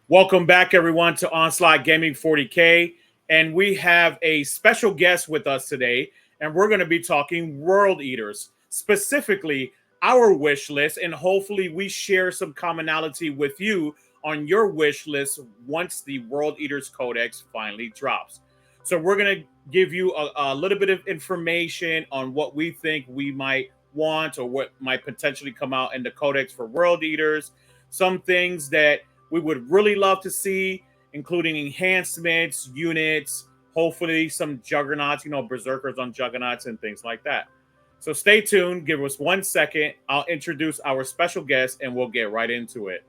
Welcome back, everyone, to Onslaught Gaming 40K. And we have a special guest with us today, and we're going to be talking World Eaters, specifically our wish list. And hopefully, we share some commonality with you on your wish list once the World Eaters Codex finally drops. So, we're going to give you a little bit of information on what we think we might want or what might potentially come out in the Codex for World Eaters, some things that we would really love to see, including enhancements, units, hopefully some juggernauts, berserkers on juggernauts and things like that. So stay tuned. Give us 1 second. I'll introduce our special guest and we'll get right into it.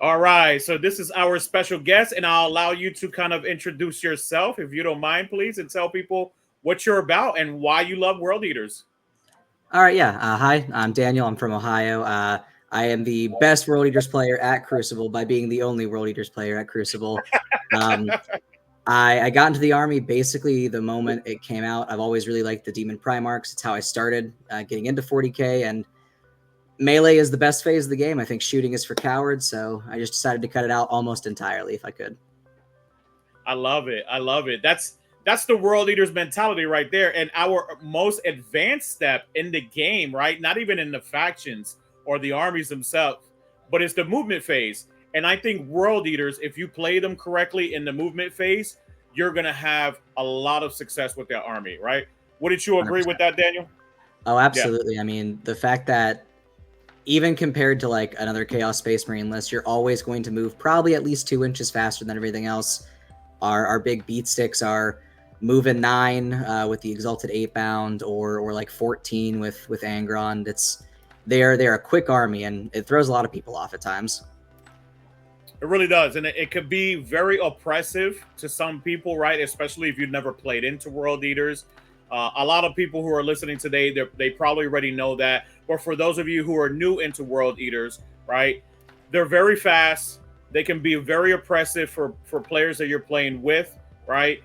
All right, so this is our special guest, and I'll allow you to kind of introduce yourself, if you don't mind, please, and tell people what you're about and why you love World Eaters. All right, yeah. Hi, I'm Daniel. I'm from Ohio. I am the best World Eaters player at Crucible by being the only World Eaters player at Crucible. I got into the army basically the moment it came out. I've always really liked the Demon Primarchs. It's how I started getting into 40K, and melee is the best phase of the game. I think shooting is for cowards, so I just decided to cut it out almost entirely if I could. I love it. I love it. That's the World Eaters mentality right there, and our most advanced step in the game, right? Not even in the factions or the armies themselves, but it's the movement phase. And I think World Eaters, if you play them correctly in the movement phase, you're going to have a lot of success with their army, right? Wouldn't you agree 100%. with that, Daniel? Oh, absolutely. Yeah. I mean, the fact that even compared to like another Chaos Space Marine list, you're always going to move probably at least 2 inches faster than everything else. Our big beat sticks are moving 9 with the Exalted 8 bound, or like 14 with Angron. They're a quick army, and it throws a lot of people off at times. It really does, and it could be very oppressive to some people, right? Especially if you've never played into World Eaters. A lot of people who are listening today, they probably already know that. But for those of you who are new into World Eaters, right, they're very fast. They can be very oppressive for players that you're playing with, right?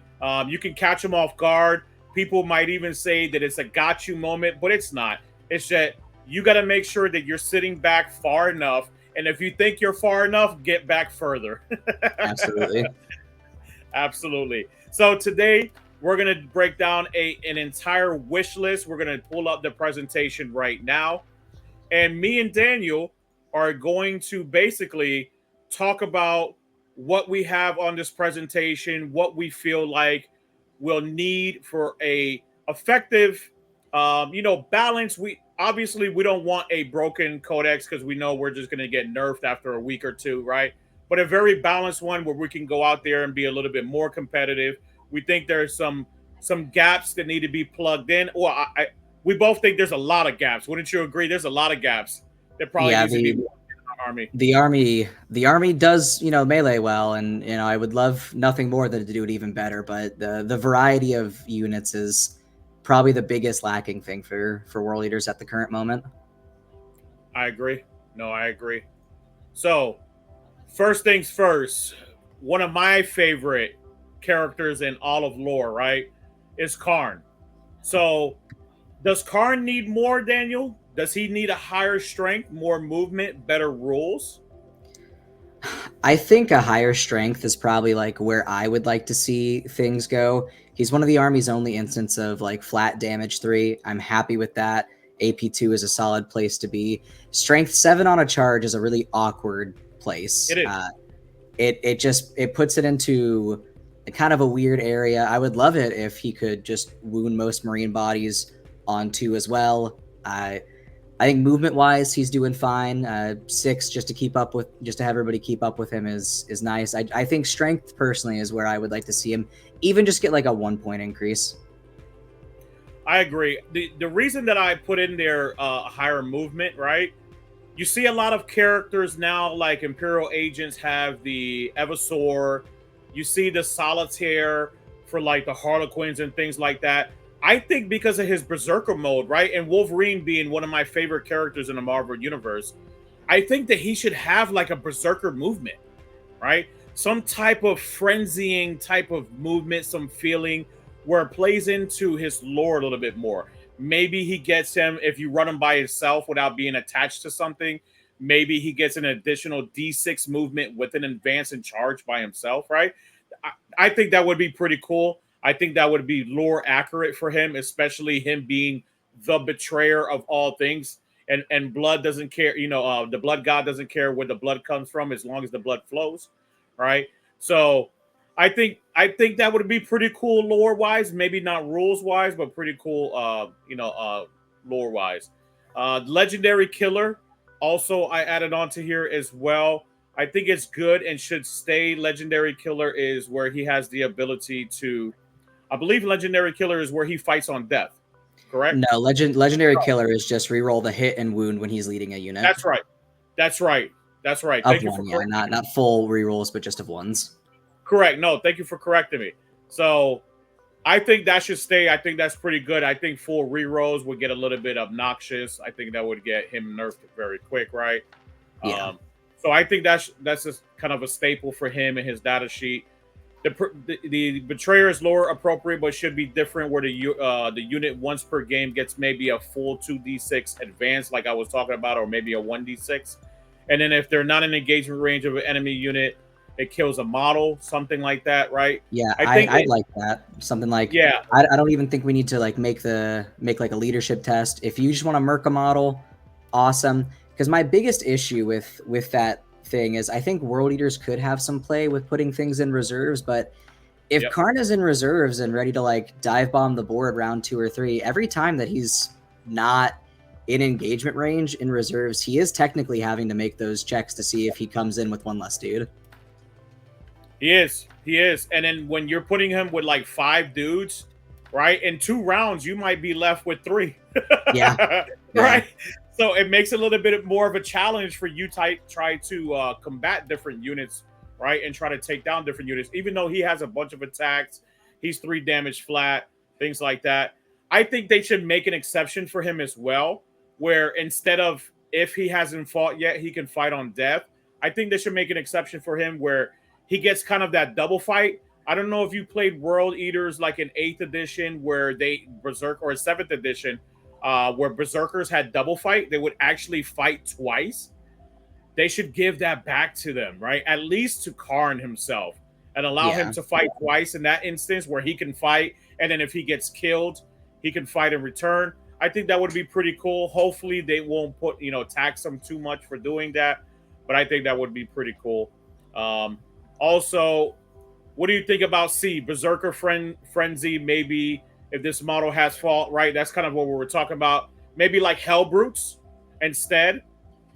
You can catch them off guard. People might even say that it's a got you moment, but it's not. It's that you got to make sure that you're sitting back far enough. And if you think you're far enough, get back further. Absolutely. Absolutely. So today we're going to break down an entire wish list. We're going to pull up the presentation right now. And me and Daniel are going to basically talk about what we have on this presentation, what we feel like we'll need for a effective, balance. We don't want a broken codex because we know we're just going to get nerfed after a week or two, right? But a very balanced one where we can go out there and be a little bit more competitive. We think there's some gaps that need to be plugged in. Well, we both think there's a lot of gaps. Wouldn't you agree? There's a lot of gaps that probably needs to be plugged in our army. The army does, melee well, and I would love nothing more than to do it even better. But the variety of units is probably the biggest lacking thing for World Eaters at the current moment. I agree. No, I agree. So, first things first, one of my favorite characters in all of lore, right, is Karn. So, does Karn need more, Daniel? Does he need a higher strength, more movement, better rules? I think a higher strength is probably like where I would like to see things go. He's one of the army's only instance of like flat damage 3. I'm happy with that. AP2 is a solid place to be. Strength 7 on a charge is a really awkward place. It is. It puts it into kind of a weird area. I would love it if he could just wound most Marine bodies on 2 as well. I think movement-wise, he's doing fine. 6 just to have everybody keep up with him is nice. I think strength personally is where I would like to see him even just get like a 1-point increase. I agree. The reason that I put in there higher movement, right, you see a lot of characters now, like Imperial agents have the Evasaur. You see the Solitaire for like the Harlequins and things like that. I think because of his Berserker mode, right? And Wolverine being one of my favorite characters in the Marvel Universe, I think that he should have like a Berserker movement, right? Some type of frenzying type of movement, some feeling where it plays into his lore a little bit more. Maybe he gets him if you run him by himself without being attached to something. Maybe he gets an additional D6 movement with an advance and charge by himself, right? I think that would be pretty cool. I think that would be lore accurate for him, especially him being the betrayer of all things. And blood doesn't care, the blood god doesn't care where the blood comes from as long as the blood flows, right? So I think that would be pretty cool lore wise, maybe not rules wise, but pretty cool lore wise. Legendary killer also I added onto here as well. I think it's good and should stay. Legendary killer is where he has the ability to, I believe legendary killer is where he fights on death. Correct? No, legendary killer is just reroll the hit and wound when he's leading a unit. That's right. That's right. That's right. Of Thank you one, for yeah, not full rerolls, but just of ones. correct. No, thank you for correcting me. So I think that should stay. I think that's pretty good. I think full rerolls would get a little bit obnoxious. I think that would get him nerfed very quick, right? Yeah. So I think that's just kind of a staple for him and his data sheet. The betrayer's lore appropriate, but should be different. Where the unit once per game gets maybe a full 2d6 advance, like I was talking about, or maybe a 1d6. And then if they're not in engagement range of an enemy unit, it kills a model, something like that, right? Yeah, I'd like that. Something like, yeah. I don't even think we need to like make like a leadership test. If you just want to merc a model, awesome. Because my biggest issue with that thing is I think world eaters could have some play with putting things in reserves, but if Karn is in reserves and ready to like dive bomb the board round 2 or 3, every time that he's not in engagement range in reserves, he is technically having to make those checks to see if he comes in with one less dude. He is. And then when you're putting him with like 5 dudes, right? In 2 rounds, you might be left with 3. Yeah. Right? So it makes it a little bit more of a challenge for you to try to combat different units, right? And try to take down different units. Even though he has a bunch of attacks, he's 3 damage flat, things like that. I think they should make an exception for him as well, where instead of if he hasn't fought yet, he can fight on death. I think they should make an exception for him where he gets kind of that double fight. I don't know if you played World Eaters like in 8th edition where they Berserk or 7th edition where Berserkers had double fight. They would actually fight twice. They should give that back to them, right? At least to Karn himself and allow him to fight twice in that instance where he can fight. And then if he gets killed, he can fight in return. I think that would be pretty cool. Hopefully they won't tax him too much for doing that. But I think that would be pretty cool. Also, what do you think about C? Berserker Frenzy, maybe if this model has fault, right? That's kind of what we were talking about. Maybe like Hell Brutes instead,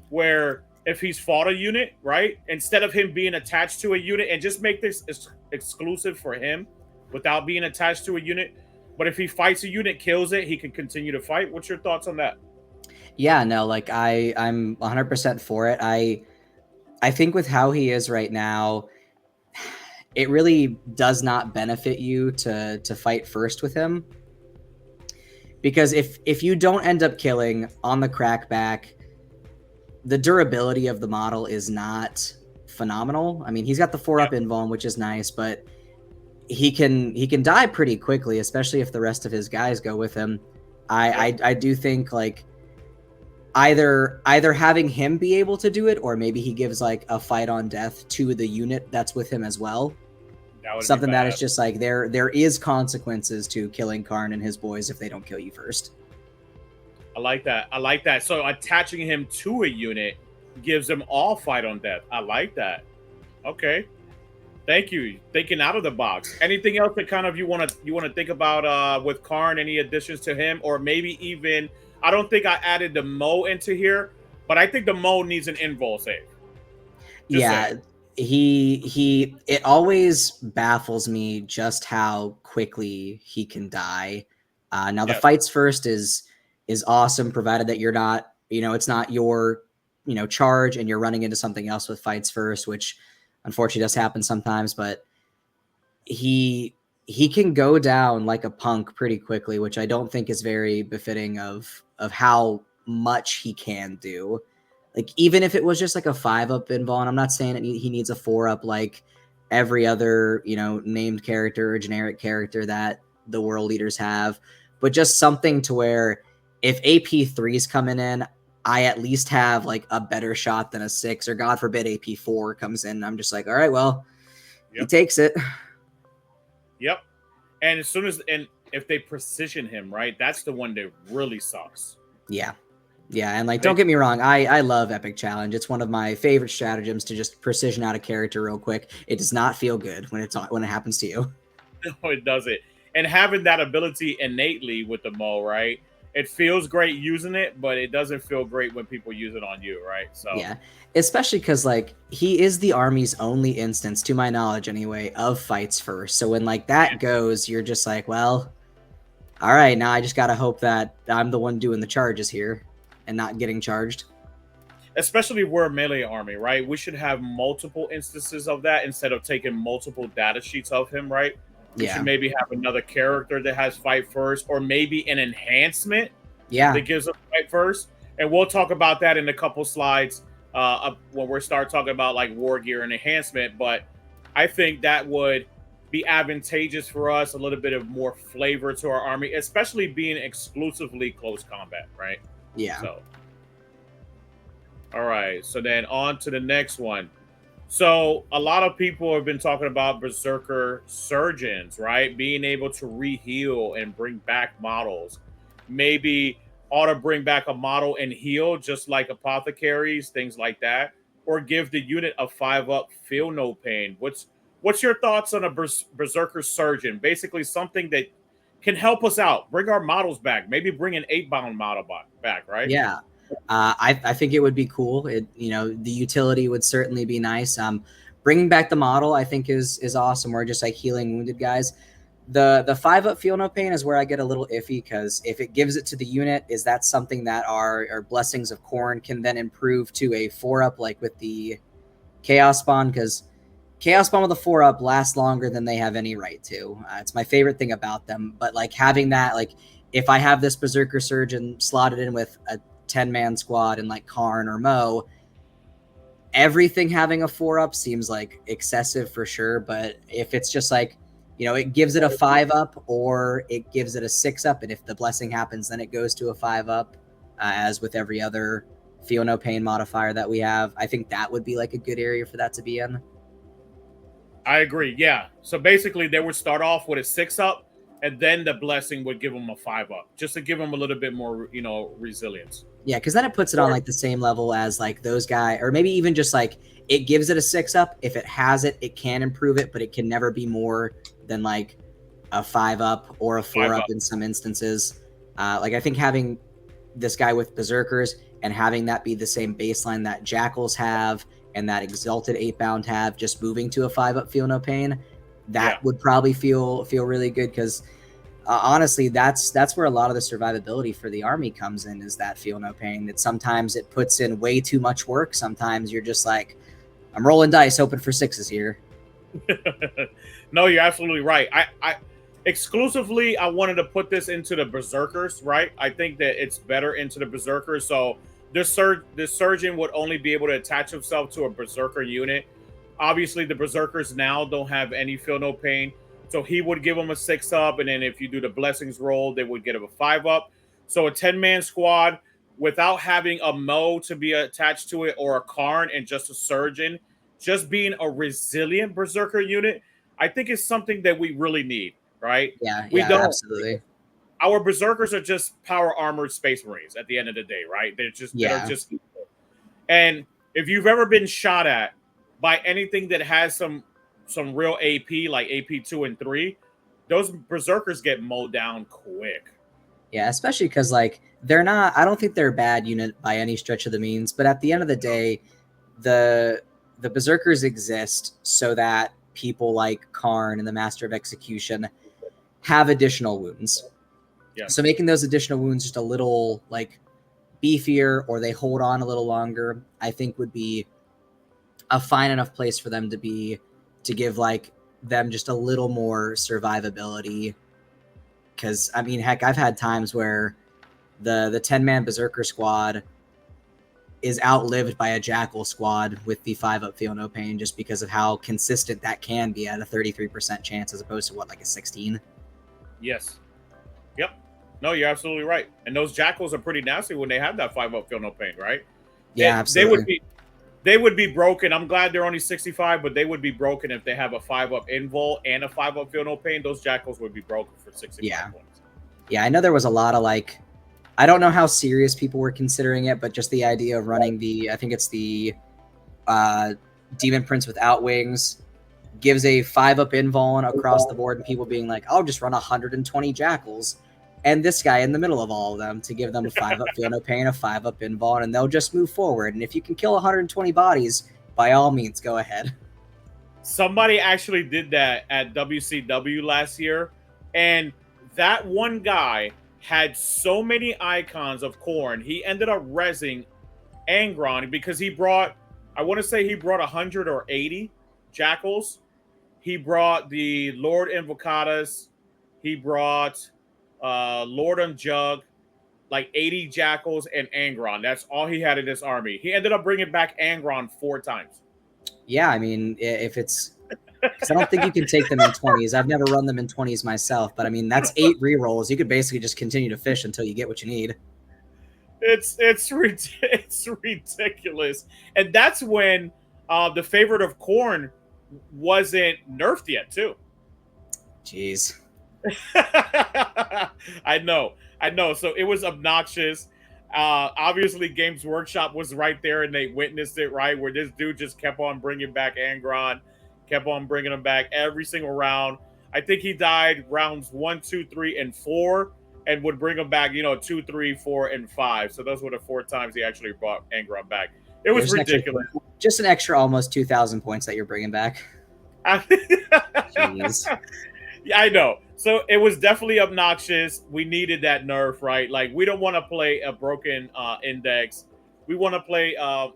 where if he's fought a unit, right? Instead of him being attached to a unit, and just make this exclusive for him without being attached to a unit. But if he fights a unit, kills it, he can continue to fight. What's your thoughts on that? Yeah, no, like I'm 100% for it. I think with how he is right now, it really does not benefit you to fight first with him. Because if you don't end up killing on the crackback, the durability of the model is not phenomenal. I mean, he's got the 4-up invuln, which is nice, but he can die pretty quickly, especially if the rest of his guys go with him. I do think like either having him be able to do it, or maybe he gives like a fight on death to the unit that's with him as well. Something that is just like there is consequences to killing Karn and his boys if they don't kill you first. I like that. So attaching him to a unit gives them all fight on death. I like that. Okay. Thank you. Thinking out of the box. Anything else that kind of you want to think about with Karn? Any additions to him, or maybe even I don't think I added the Mo into here, but I think the Mo needs an invul save. Saying. He it always baffles me just how quickly he can die. Now the fights first is awesome, provided that you're not, it's not your charge and you're running into something else with fights first, which unfortunately does happen sometimes, but he can go down like a punk pretty quickly, which I don't think is very befitting of how much he can do. Like, even if it was just like a 5-up invul, and I'm not saying he needs a 4-up like every other, named character or generic character that the world leaders have, but just something to where if AP3 is coming in, I at least have like a better shot than a 6, or God forbid AP4 comes in. I'm just like, all right, well, he takes it. Yep. And if they precision him, right, that's the one that really sucks. Yeah. Yeah, and like, don't get me wrong, I love Epic Challenge. It's one of my favorite stratagems to just precision out a character real quick. It does not feel good when it happens to you. No, it doesn't. And having that ability innately with the Mo, right? It feels great using it, but it doesn't feel great when people use it on you, right? So yeah, especially because like he is the army's only instance, to my knowledge anyway, of fights first. So when like that goes, you're just like, well, all right, now I just gotta hope that I'm the one doing the charges here and not getting charged. Especially if we're a melee army, right? We should have multiple instances of that instead of taking multiple data sheets of him, right? We should maybe have another character that has fight first, or maybe an enhancement that gives us fight first. And we'll talk about that in a couple slides when we start talking about like war gear and enhancement. But I think that would be advantageous for us, a little bit of more flavor to our army, especially being exclusively close combat, right? Yeah. So, all right. So then on to the next one. So a lot of people have been talking about Berserker Surgeons, right? Being able to re-heal and bring back models. Maybe ought to bring back a model and heal, just like apothecaries, things like that. Or give the unit a 5-up, feel no pain. What's your thoughts on a Berserker Surgeon? Basically something that can help us out, bring our models back, maybe bring an 8-bound model back, right? Yeah. I think it would be cool. The utility would certainly be nice. Bringing back the model, I think is awesome. We're just like healing wounded guys. The 5-up feel no pain is where I get a little iffy, because if it gives it to the unit, is that something that our blessings of Khorne can then improve to a 4-up, like with the Chaos Spawn? Because Chaos Spawn with a 4-up lasts longer than they have any right to. It's my favorite thing about them. But like having that, like if I have this Berserker Surgeon slotted in with a 10-man squad and like Karn or Mo, everything having a 4-up seems like excessive for sure. But if it's just like, it gives it a 5-up or it gives it a 6-up, and if the blessing happens, then it goes to a 5-up, as with every other feel no pain modifier that we have, I think that would be like a good area for that to be in. I agree. Yeah. So basically they would start off with a 6-up, and then the blessing would give them a 5-up, just to give them a little bit more, resilience. Yeah, because then it puts it on like the same level as like those guys, or maybe even just like it gives it a 6-up. If it has it, it can improve it, but it can never be more than like a 5-up or a 4-up in some instances. Like I think having this guy with Berserkers and having that be the same baseline that Jackals have and that Exalted 8-bound have, just moving to a 5-up feel no pain, that would probably feel really good, because honestly, that's where a lot of the survivability for the army comes in, is that feel no pain. That sometimes it puts in way too much work. Sometimes you're just like, I'm rolling dice hoping for 6s here. No, you're absolutely right. I exclusively I wanted to put this into the Berserkers, right? I think that it's better into the Berserkers. So this surgeon would only be able to attach himself to a Berserker unit. Obviously, the Berserkers now don't have any feel no pain. So he would give them a 6-up, and then if you do the blessings roll, they would get him a 5-up. So a 10-man squad without having a Mo to be attached to it, or a Karn and just a surgeon, just being a resilient Berserker unit, I think is something that we really need, right? Yeah, we don't. Absolutely. Our Berserkers are just power armored Space Marines at the end of the day, right? They're just and if you've ever been shot at by anything that has some real AP, like AP 2 and 3, those Berserkers get mowed down quick. Yeah, especially because like they're not, I don't think they're a bad unit by any stretch of the means, but at the end of the day, the Berserkers exist so that people like Karn and the Master of Execution have additional wounds. Yeah. So making those additional wounds just a little like beefier or they hold on a little longer, I think would be a fine enough place for them to be, to give like them just a little more survivability. Because I mean, heck, I've had times where the 10-man berserker squad is outlived by a jackal squad with the 5-up feel no pain, just because of how consistent that can be at a 33% chance as opposed to what, like a 16. Yes. Yep. No, you're absolutely right. And those jackals are pretty nasty when they have that 5-up feel no pain, right? Yeah, absolutely. They would be broken. I'm glad they're only 65, but they would be broken if they have a 5-up invul and a 5-up feel no pain. Those jackals would be broken for 65 points. Yeah, I know there was a lot of like, I don't know how serious people were considering it, but just the idea of running I think it's the Demon Prince without wings, gives a 5-up invuln across the board, and people being like, I'll just run 120 jackals and this guy in the middle of all of them to give them a 5-up feel no pain, a 5-up invuln, and they'll just move forward. And if you can kill 120 bodies, by all means, go ahead. Somebody actually did that at WCW last year, and that one guy had so many icons of Khorne, he ended up rezzing Angron because he brought, I want to say he brought 100 or 80 jackals. He brought the Lord Invocatus. He brought Lord Unjug, like 80 jackals and Angron. That's all he had in his army. He ended up bringing back Angron 4 times. Yeah, I mean, if it's... Because I don't think you can take them in 20s. I've never run them in 20s myself, but I mean, that's 8 rerolls. You could basically just continue to fish until you get what you need. It's ridiculous. And that's when the favorite of Khorne wasn't nerfed yet, too. Jeez. I know. So it was obnoxious. Obviously, Games Workshop was right there, and they witnessed it, right? Where this dude just kept on bringing back Angron, kept on bringing him back every single round. I think he died rounds 1, 2, 3, and 4, and would bring him back, 2, 3, 4, and 5. So those were the 4 times he actually brought Angron back. It was ridiculous. Just an extra almost 2,000 points that you're bringing back. Jeez. Yeah, I know. So it was definitely obnoxious. We needed that nerf, right? Like, we don't want to play a broken index. We want to play a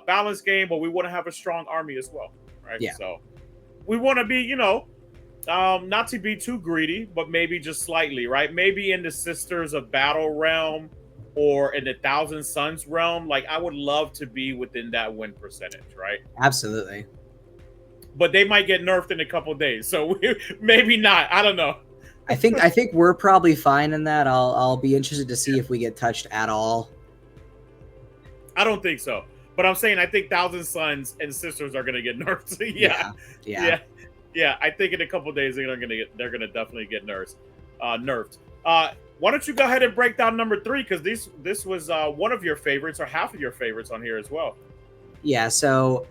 balanced game, but we want to have a strong army as well, right? Yeah. So we want to be, not to be too greedy, but maybe just slightly, right? Maybe in the Sisters of Battle realm or in the Thousand Suns realm. Like, I would love to be within that win percentage, right? Absolutely. But they might get nerfed in a couple of days, so maybe not. I don't know. I think we're probably fine in that. I'll be interested to see if we get touched at all. I don't think so, but I'm saying I think Thousand Suns and Sisters are going to get nerfed. Yeah. I think in a couple of days they're going to definitely get nerfed. Why don't you go ahead and break down number 3, because this was one of your favorites or half of your favorites on here as well. Yeah. So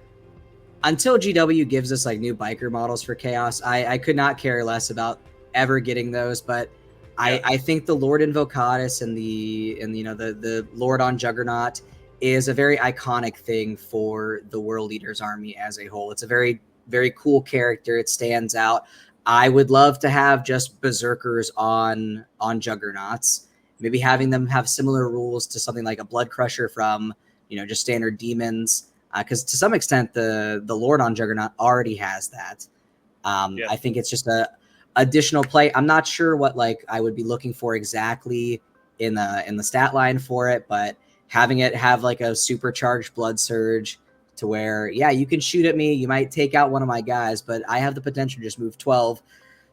until GW gives us like new biker models for Chaos, I could not care less about ever getting those. But yeah. I think the Lord Invocatus and the Lord on Juggernaut is a very iconic thing for the World Eaters army as a whole. It's a very, very cool character. It stands out. I would love to have just berserkers on Juggernauts, maybe having them have similar rules to something like a Blood Crusher from just standard demons. Because to some extent, the Lord on Juggernaut already has that. I think it's just a additional play. I'm not sure what like I would be looking for exactly in the stat line for it, but having it have like a supercharged blood surge to where, yeah, you can shoot at me, you might take out one of my guys, but I have the potential to just move 12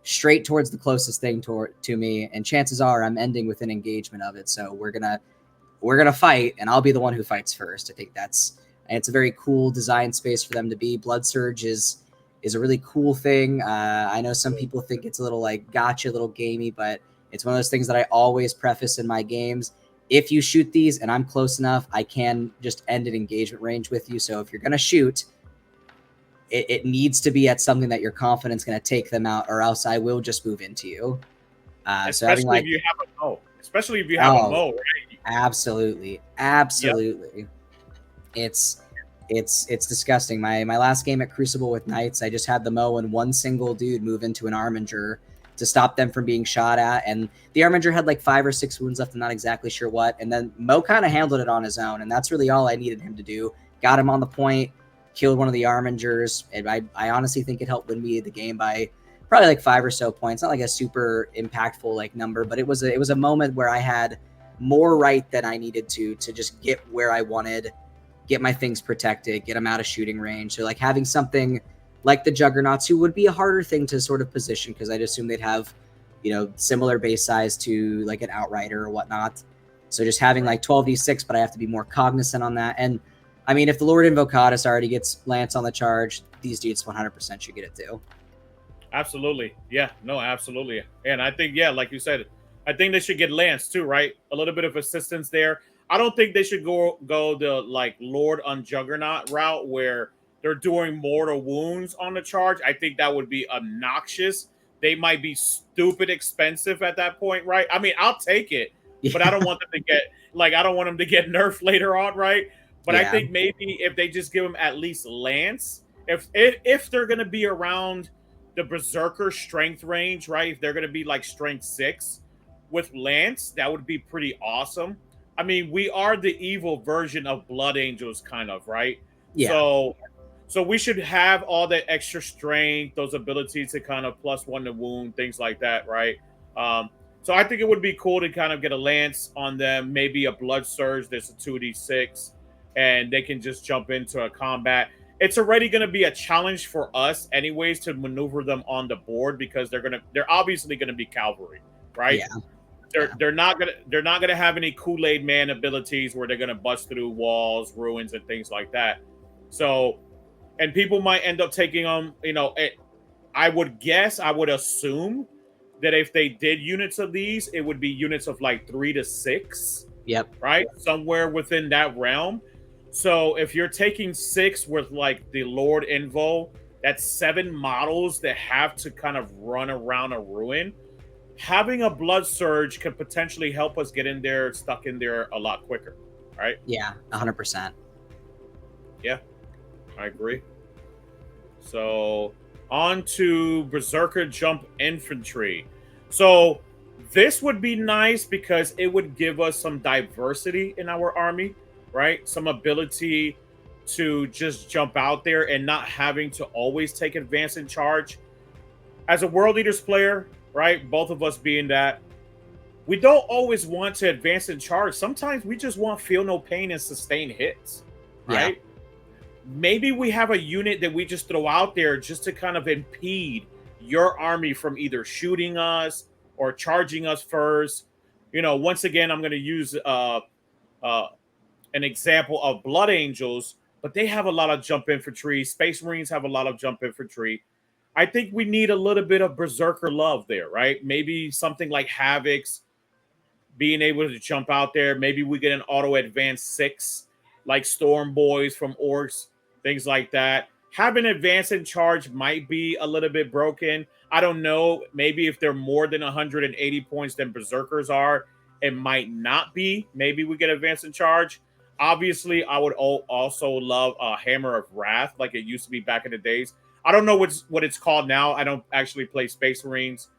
straight towards the closest thing to me, and chances are I'm ending with an engagement of it. So we're gonna fight, and I'll be the one who fights first. I think it's a very cool design space for them to be. Blood Surge is a really cool thing. I know some people think it's a little like gotcha, a little gamey, but it's one of those things that I always preface in my games. If you shoot these and I'm close enough, I can just end an engagement range with you. So if you're going to shoot, it needs to be at something that you're confident is going to take them out, or else I will just move into you. Especially if you have a Mo. Especially if you have a Mo, right? Absolutely. Yep. It's disgusting. My last game at Crucible with Knights, I just had the Mo and one single dude move into an Arminger, to stop them from being shot at. And the Arminger had like 5 or 6 wounds left. I'm not exactly sure what. And then Mo kind of handled it on his own. And that's really all I needed him to do. Got him on the point, killed one of the Armingers. And I honestly think it helped win me the game by probably like 5 or so points. Not like a super impactful like number, but it was a moment where I had more right than I needed to just get where I wanted, get my things protected, get them out of shooting range. So like having something like the Juggernauts, who would be a harder thing to sort of position, because I'd assume they'd have, you know, similar base size to like an Outrider or whatnot. So just having like 12d6, but I have to be more cognizant on that. And I mean, if the Lord Invocatus already gets Lance on the charge, these dudes 100% should get it too. Absolutely. Yeah, no, absolutely. And I think, yeah, like you said, I think they should get Lance too, right? A little bit of assistance there. I don't think they should go the like Lord on Juggernaut route where they're doing mortal wounds on the charge. I think that would be obnoxious. They might be stupid expensive at that point, right? I mean, I'll take it, but I don't want them to get I don't want them to get nerfed later on, right? But I think maybe if they just give them at least Lance, if they're gonna be around the Berserker strength range, right? If they're gonna be like strength 6 with Lance, that would be pretty awesome. I mean, we are the evil version of Blood Angels, kind of, right? Yeah. So we should have all that extra strength, those abilities to kind of +1 to wound, things like that, right? So I think it would be cool to kind of get a Lance on them, maybe a Blood Surge that's a 2d6, and they can just jump into a combat. It's already going to be a challenge for us, anyways, to maneuver them on the board because they're obviously going to be cavalry, right? Yeah. They're not gonna have any Kool-Aid Man abilities where they're gonna bust through walls, ruins, and things like that. So, and people might end up taking them. You know, I would assume that if they did units of these, it would be units of like 3 to 6. Yep. Right, somewhere within that realm. So if you're taking 6 with like the Lord Invo, that's 7 models that have to kind of run around a ruin. Having a Blood Surge could potentially help us get in there, stuck in there a lot quicker, right? Yeah, 100%. Yeah, I agree. So on to Berserker Jump Infantry. So this would be nice because it would give us some diversity in our army, right? Some ability to just jump out there and not having to always take advance in charge. As a World Eaters player, right? Both of us being that, we don't always want to advance in charge. Sometimes we just want feel no pain and sustain hits, right? Yeah. Maybe we have a unit that we just throw out there just to kind of impede your army from either shooting us or charging us first. You know, once again, I'm going to use an example of Blood Angels, but they have a lot of jump infantry. Space Marines have a lot of jump infantry. I think we need a little bit of Berserker love there, right? Maybe something like Havoc's being able to jump out there. Maybe we get an auto advance 6, like Storm Boys from Orcs, things like that. Having advance in charge might be a little bit broken. I don't know. Maybe if they're more than 180 points than Berserkers are, it might not be. Maybe we get advance in charge. Obviously, I would also love a Hammer of Wrath like it used to be back in the days. I don't know what it's called now. I don't actually play Space Marines.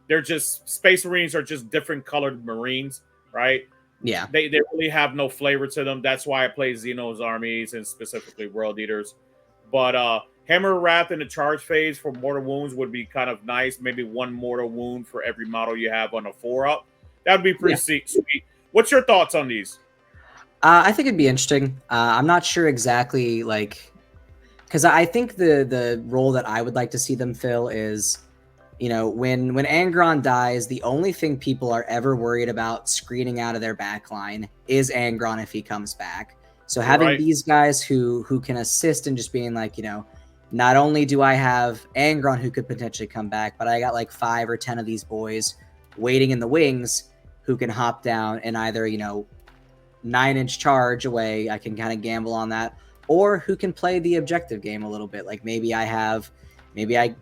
They're just Space Marines are just different colored Marines, right? Yeah. They really have no flavor to them. That's why I play Xeno's armies and specifically World Eaters. But Hammer of Wrath in the charge phase for mortal wounds would be kind of nice. Maybe 1 mortal wound for every model you have on a 4-up. That would be pretty sweet. What's your thoughts on these? I think it'd be interesting. I'm not sure exactly like. Because I think the role that I would like to see them fill is, you know, when Angron dies, the only thing people are ever worried about screening out of their backline is Angron if he comes back. So having these guys who can assist in just being like, you know, not only do I have Angron who could potentially come back, but I got like 5 or 10 of these boys waiting in the wings who can hop down and either, you know, 9-inch charge away. I can kind of gamble on that. Or who can play the objective game a little bit. Like maybe I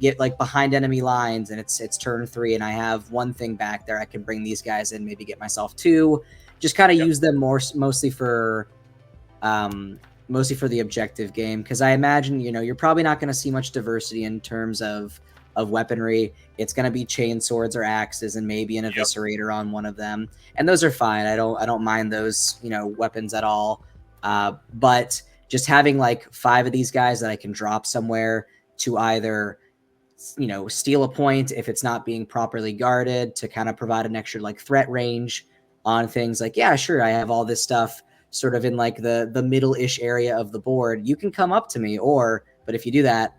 get like behind enemy lines and it's turn 3 and I have 1 thing back there. I can bring these guys in, maybe get myself 2. Just kind of use them mostly for the objective game. Because I imagine, you know, you're probably not going to see much diversity in terms of of weaponry. It's going to be chain swords or axes, and maybe an eviscerator on one of them, and those are fine. I don't mind those, you know, weapons at all. But just having like 5 of these guys that I can drop somewhere to either, you know, steal a point if it's not being properly guarded, to kind of provide an extra like threat range on things like, yeah, sure, I have all this stuff sort of in like the middle-ish area of the board. You can come up to me, but if you do that,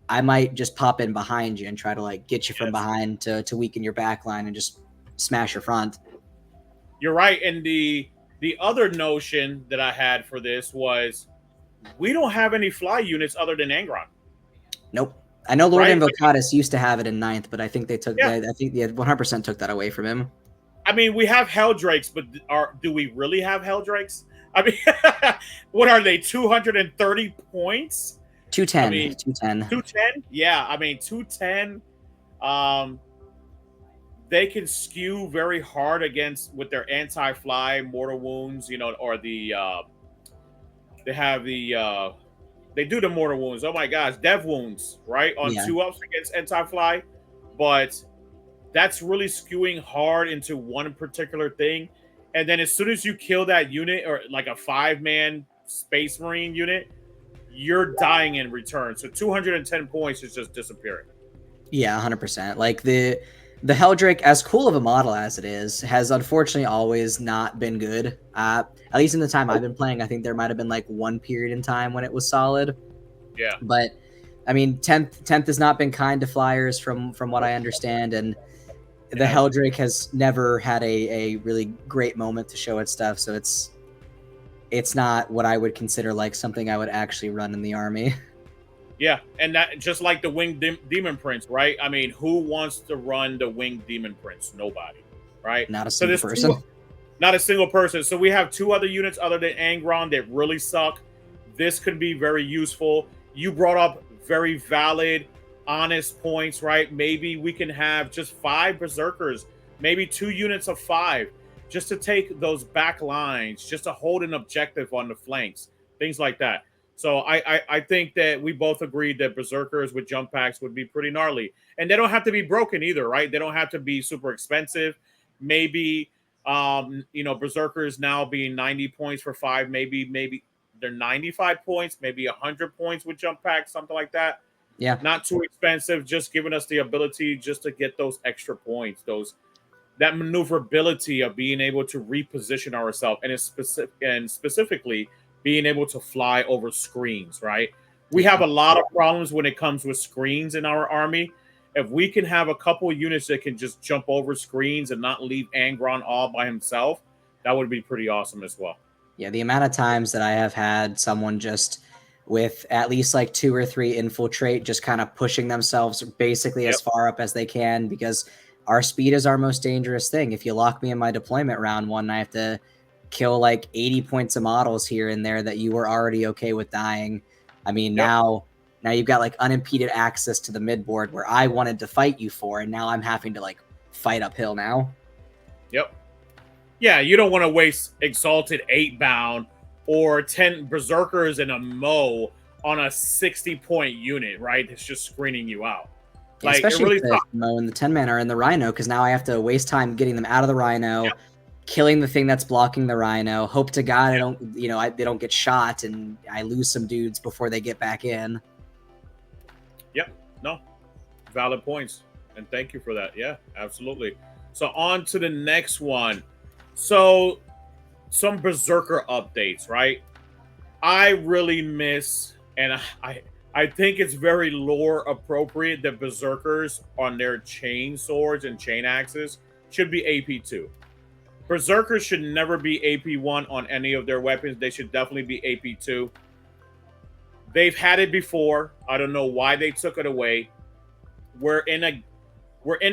I might just pop in behind you and try to like get you from behind to weaken your back line and just smash your front. You're right. And the other notion that I had for this was we don't have any fly units other than Angron. Nope. I know Lord Invocatus used to have it in 9th, but I think they took that. I think 100% took that away from him. I mean, we have Helldrakes, but do we really have Helldrakes? I mean, what are they? 230 points? 210. I mean, 210. 210? Yeah, I mean 210. They can skew very hard with their anti-fly mortal wounds, you know, or the they have the they do the mortal wounds. Oh my gosh, dev wounds, right? On 2-ups against anti-fly. But that's really skewing hard into one particular thing. And then as soon as you kill that unit, or like a 5-man Space Marine unit, you're dying in return. So 210 points is just disappearing. Yeah, 100%. Like the Helldrake, as cool of a model as it is, has unfortunately always not been good. At least in the time I've been playing, I think there might have been like one period in time when it was solid. Yeah. But I mean, 10th has not been kind to flyers from what I understand, and the Helldrake has never had a really great moment to show its stuff. So it's not what I would consider like something I would actually run in the army. Yeah, and that just like the Winged Demon Prince, right? I mean, who wants to run the Winged Demon Prince? Nobody, right? Not a single person. Not a single person. So we have 2 other units other than Angron that really suck. This could be very useful. You brought up very valid, honest points, right? Maybe we can have just 5 Berserkers, maybe 2 units of 5, just to take those back lines, just to hold an objective on the flanks, things like that. So I think that we both agreed that Berserkers with jump packs would be pretty gnarly. And they don't have to be broken either, right? They don't have to be super expensive. Maybe, you know, Berserkers now being 90 points for 5, maybe they're 95 points, maybe 100 points with jump packs, something like that. Yeah. Not too expensive, just giving us the ability just to get those extra points, that maneuverability of being able to reposition ourselves, and specifically being able to fly over screens, right? We have a lot of problems when it comes with screens in our army. If we can have a couple of units that can just jump over screens and not leave Angron all by himself, that would be pretty awesome as well. Yeah, the amount of times that I have had someone just with at least like 2 or 3 infiltrate, just kind of pushing themselves basically as far up as they can, because our speed is our most dangerous thing. If you lock me in my deployment round 1, I have to kill like 80 points of models here and there that you were already okay with dying. I mean, now you've got like unimpeded access to the mid board where I wanted to fight you for, and now I'm having to like fight uphill now. Yep. Yeah, you don't want to waste Exalted 8-bound or 10 Berserkers and a Mo on a 60-point unit, right? It's just screening you out. Yeah, like, especially if the Mo and the 10-man are in the Rhino, because now I have to waste time getting them out of the Rhino, killing the thing that's blocking the Rhino. Hope to God I don't, you know, they don't get shot and I lose some dudes before they get back in. Yep. No. Valid points. And thank you for that. Yeah, absolutely. So on to the next one. So some Berserker updates, right? I really miss, and I think it's very lore appropriate that Berserkers on their chain swords and chain axes should be AP2. Berserkers should never be AP1 on any of their weapons. They should definitely be AP2. They've had it before. I don't know why they took it away. We're in a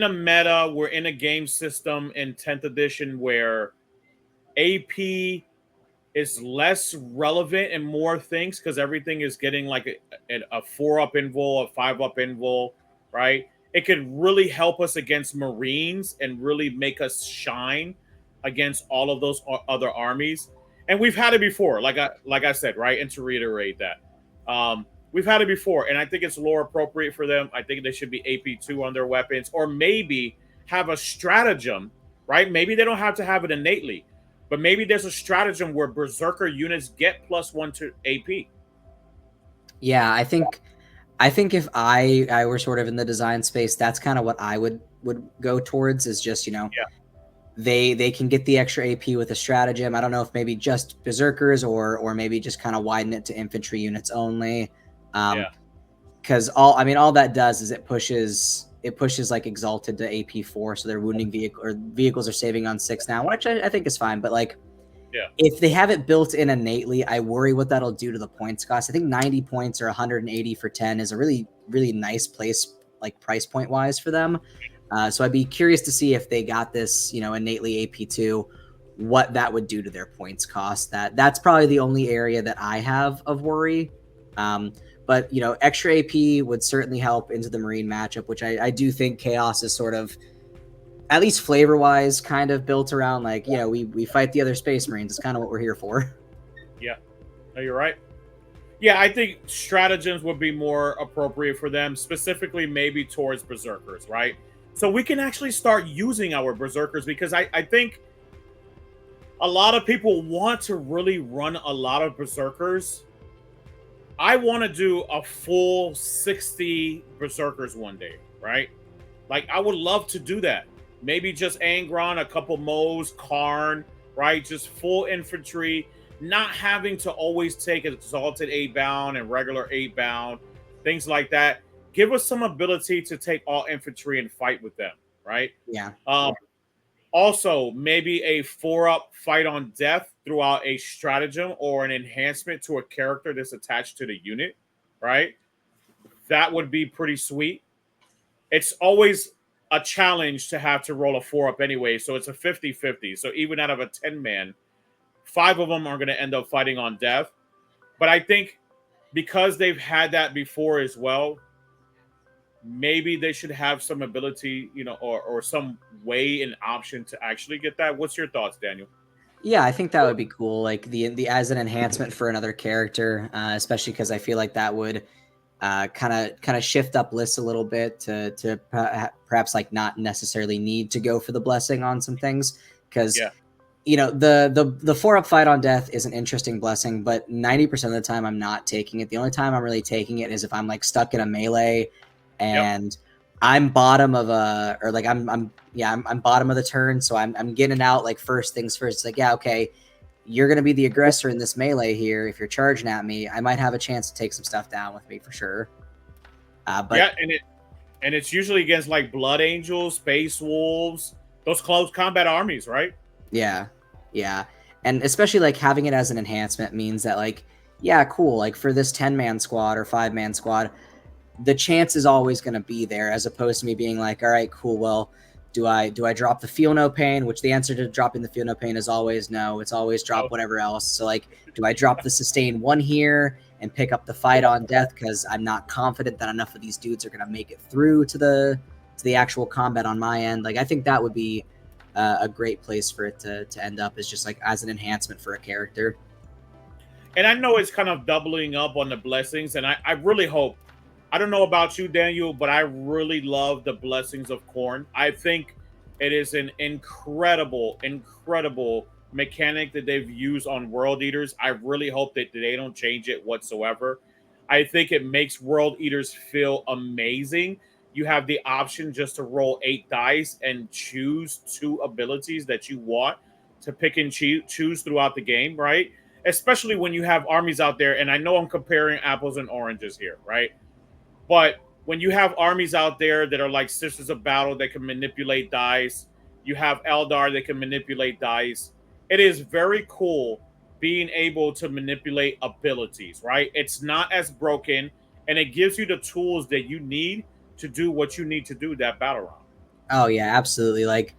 meta, we're in a game system in 10th edition where AP is less relevant in more things because everything is getting like a 4-up invul, a 5-up invul, right? It could really help us against Marines and really make us shine against all of those other armies. And we've had it before, like I said, right? And to reiterate that, we've had it before, and I think it's lore appropriate for them. I think they should be AP2 on their weapons, or maybe have a stratagem, right? Maybe they don't have to have it innately, but maybe there's a stratagem where berserker units get +1 to AP. Yeah, I think if I were sort of in the design space, that's kind of what I would go towards, is just, you know, Yeah. they can get the extra AP with a stratagem. I don't know if maybe just berserkers or maybe just kind of widen it to infantry units only. Yeah. Because all that does is it pushes like exalted to AP4, so their wounding vehicles are saving on 6 now, which I think is fine. But like, Yeah. if they have it built in innately, I worry what that'll do to the points cost. I think 90 points or 180 for 10 is a really, really nice place, like price point wise, for them. So I'd be curious to see if they got this, you know, innately AP2, what that would do to their points cost. That's probably the only area that I have of worry. But, you know, extra AP would certainly help into the Marine matchup, which I do think Chaos is sort of, at least flavor wise, kind of built around, like, you know, we fight the other Space Marines. It's kind of what we're here for. Yeah. No, you're right. Yeah, I think stratagems would be more appropriate for them, specifically maybe towards berserkers, right? So we can actually start using our berserkers, because I think a lot of people want to really run a lot of berserkers. I want to do a full 60 berserkers one day, right? Like, I would love to do that. Maybe just Angron, a couple Moes, Karn, right? Just full infantry, not having to always take exalted 8-bound and regular 8-bound, things like that. Give us some ability to take all infantry and fight with them, right? Yeah. Also, maybe a 4-up fight on death throughout a stratagem or an enhancement to a character that's attached to the unit, right? That would be pretty sweet. It's always a challenge to have to roll a 4-up anyway, so it's a 50-50. So even out of a 10-man, 5 of them are going to end up fighting on death. But I think because they've had that before as well, maybe they should have some ability, you know, or some way and option to actually get that. What's your thoughts, Daniel? Yeah, I think that would be cool, like the as an enhancement for another character, especially because I feel like that would kind of shift up lists a little bit to perhaps like not necessarily need to go for the blessing on some things, because you know, the 4-up fight on death is an interesting blessing, but 90% of the time I'm not taking it. The only time I'm really taking it is if I'm like stuck in a melee and I'm bottom of a, or like I'm bottom of the turn, so I'm getting out like first things first. It's like, yeah, okay, you're gonna be the aggressor in this melee here. If you're charging at me, I might have a chance to take some stuff down with me for sure. But yeah, and it's usually against like Blood Angels, Space Wolves, those close combat armies, right? Yeah, yeah, and especially like having it as an enhancement means that, like, yeah, cool, like for this 10-man squad or 5-man squad, the chance is always going to be there, as opposed to me being like, all right, cool, well, do I drop the feel no pain, which the answer to dropping the feel no pain is always no. It's always drop whatever else. So like, do I drop the sustain 1 here and pick up the fight on death because I'm not confident that enough of these dudes are going to make it through to the actual combat on my end? Like, I think that would be a great place for it to end up, is just like as an enhancement for a character. And I know it's kind of doubling up on the blessings, and I really hope, I don't know about you, Daniel, but I really love the blessings of Khorne. I think it is an incredible mechanic that they've used on World Eaters. I really hope that they don't change it whatsoever. I think it makes World Eaters feel amazing. You have the option just to roll 8 dice and choose 2 abilities that you want to pick and choose throughout the game, right? Especially when you have armies out there, and I know I'm comparing apples and oranges here, right? But when you have armies out there that are like Sisters of Battle that can manipulate dice, you have Eldar that can manipulate dice. It is very cool being able to manipulate abilities, right? It's not as broken, and it gives you the tools that you need to do what you need to do that battle round. Oh yeah, absolutely. Like,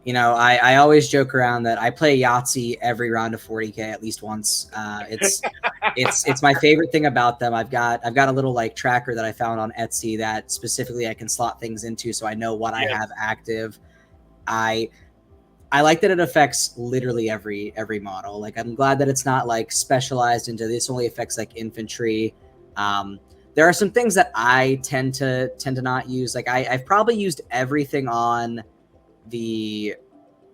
you know, I always joke around that I play Yahtzee every round of 40K at least once. It's my favorite thing about them. I've got a little like tracker that I found on Etsy that specifically I can slot things into, so I know what I have active. I like that it affects literally every model. Like, I'm glad that it's not like specialized into this only affects like infantry. There are some things that I tend to not use. Like I've probably used everything on the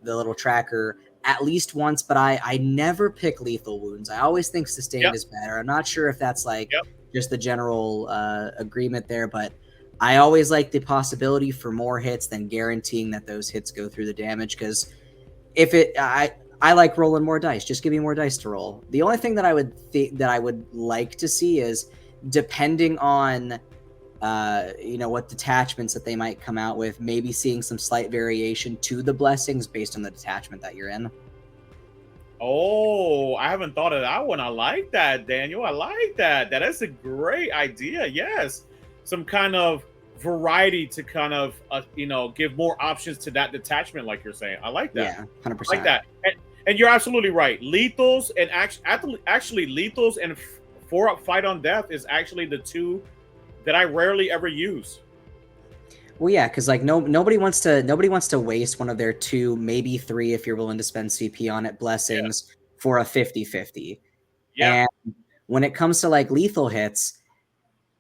little tracker at least once, but I never pick lethal wounds. I always think sustained is better. I'm not sure if that's like just the general agreement there, but I always like the possibility for more hits than guaranteeing that those hits go through the damage, because if I like rolling more dice. Just give me more dice to roll. The only thing that I would like to see is, depending on what detachments that they might come out with, maybe seeing some slight variation to the blessings based on the detachment that you're in. Oh, I haven't thought of that one. I like that, Daniel. I like that. That is a great idea. Yes. Some kind of variety to kind of, give more options to that detachment, like you're saying. I like that. Yeah, 100%. I like that. And you're absolutely right. Lethals and actually lethals and 4-up fight on death is actually the two that I rarely ever use. Well, yeah, because like nobody wants to waste one of their 2, maybe 3, if you're willing to spend CP on it, blessings for a 50-50. Yeah. And when it comes to like lethal hits,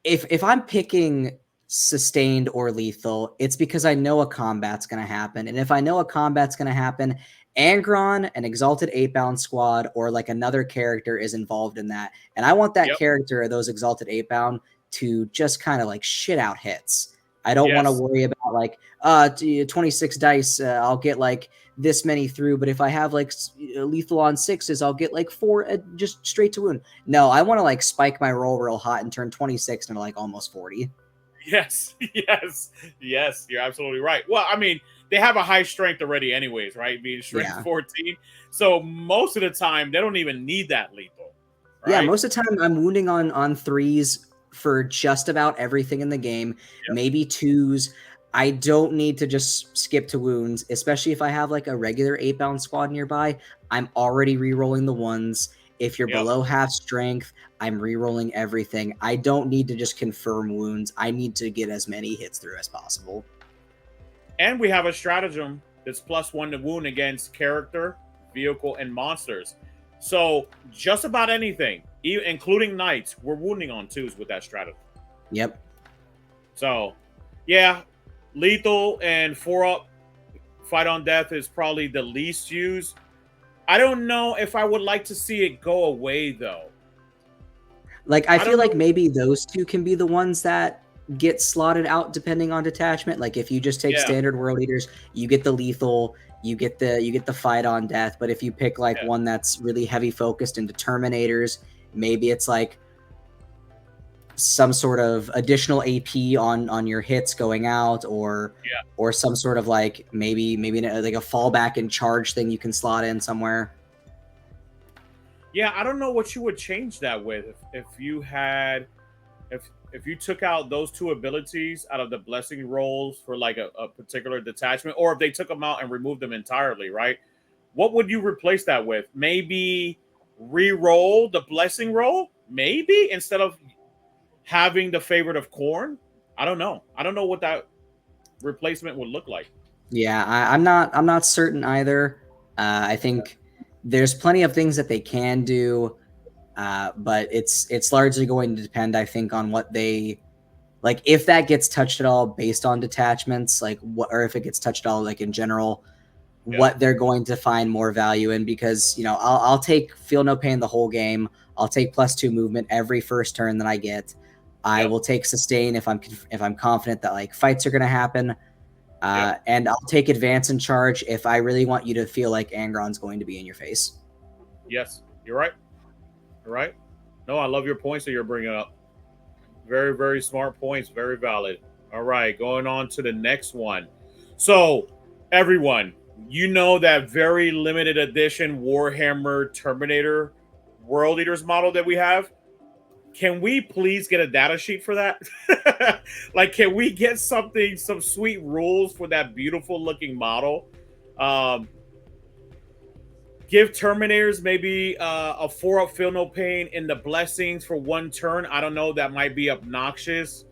if I'm picking sustained or lethal, it's because I know a combat's going to happen. And if I know a combat's going to happen, Angron, an Exalted 8-bound squad, or like another character is involved in that. And I want that character, those Exalted 8-bound, to just kind of like shit out hits. I don't want to worry about like 26 dice, I'll get like this many through, but if I have like lethal on 6s, I'll get like 4 just straight to wound. No, I want to like spike my roll real hot and turn 26 into like almost 40. Yes, you're absolutely right. Well, I mean, they have a high strength already anyways, right? Being strength 14. So most of the time, they don't even need that lethal. Right? Yeah, most of the time I'm wounding on 3s for just about everything in the game, maybe 2s. I don't need to just skip to wounds, especially if I have like a regular 8-bound squad nearby. I'm already re-rolling the 1s. If you're below half strength, I'm re-rolling everything. I don't need to just confirm wounds. I need to get as many hits through as possible. And we have a stratagem that's +1 to wound against character, vehicle, and monsters. So just about anything, even including knights, we're wounding on 2s with that stratagem. Yep. So, yeah, lethal and 4-up fight on death is probably the least used. I don't know if I would like to see it go away, though. Like, I feel like maybe those 2 can be the ones that get slotted out depending on detachment. Like, if you just take standard world eaters, you get the lethal, you get the fight on death. But if you pick like one that's really heavy focused into terminators, maybe it's like some sort of additional AP on your hits going out, or some sort of like maybe like a fallback and charge thing you can slot in somewhere. Yeah, I don't know what you would change that with if you had if you took out those 2 abilities out of the blessing rolls for like a particular detachment, or if they took them out and removed them entirely, right? What would you replace that with? Maybe re-roll the blessing roll, maybe, instead of having the favorite of corn. I don't know. I don't know what that replacement would look like. Yeah, I'm not certain either. I think there's plenty of things that they can do. But it's largely going to depend, I think, on what they like, if that gets touched at all based on detachments, like what, or if it gets touched at all, like in general, what they're going to find more value in. Because I'll take feel no pain the whole game. I'll take +2 movement every first turn that I get. I will take sustain if I'm confident that like fights are going to happen. And I'll take advance and charge if I really want you to feel like Angron's going to be in your face. Yes, you're right. Right? No, I love your points that you're bringing up. Very, very smart points. Very valid. All right, going on to the next one. So, everyone, you know that very limited edition Warhammer Terminator World Eaters model that we have? Can we please get a data sheet for that? Like, can we get some sweet rules for that beautiful looking model? Give Terminators maybe a 4-up feel no pain in the blessings for 1 turn. I don't know. That might be obnoxious.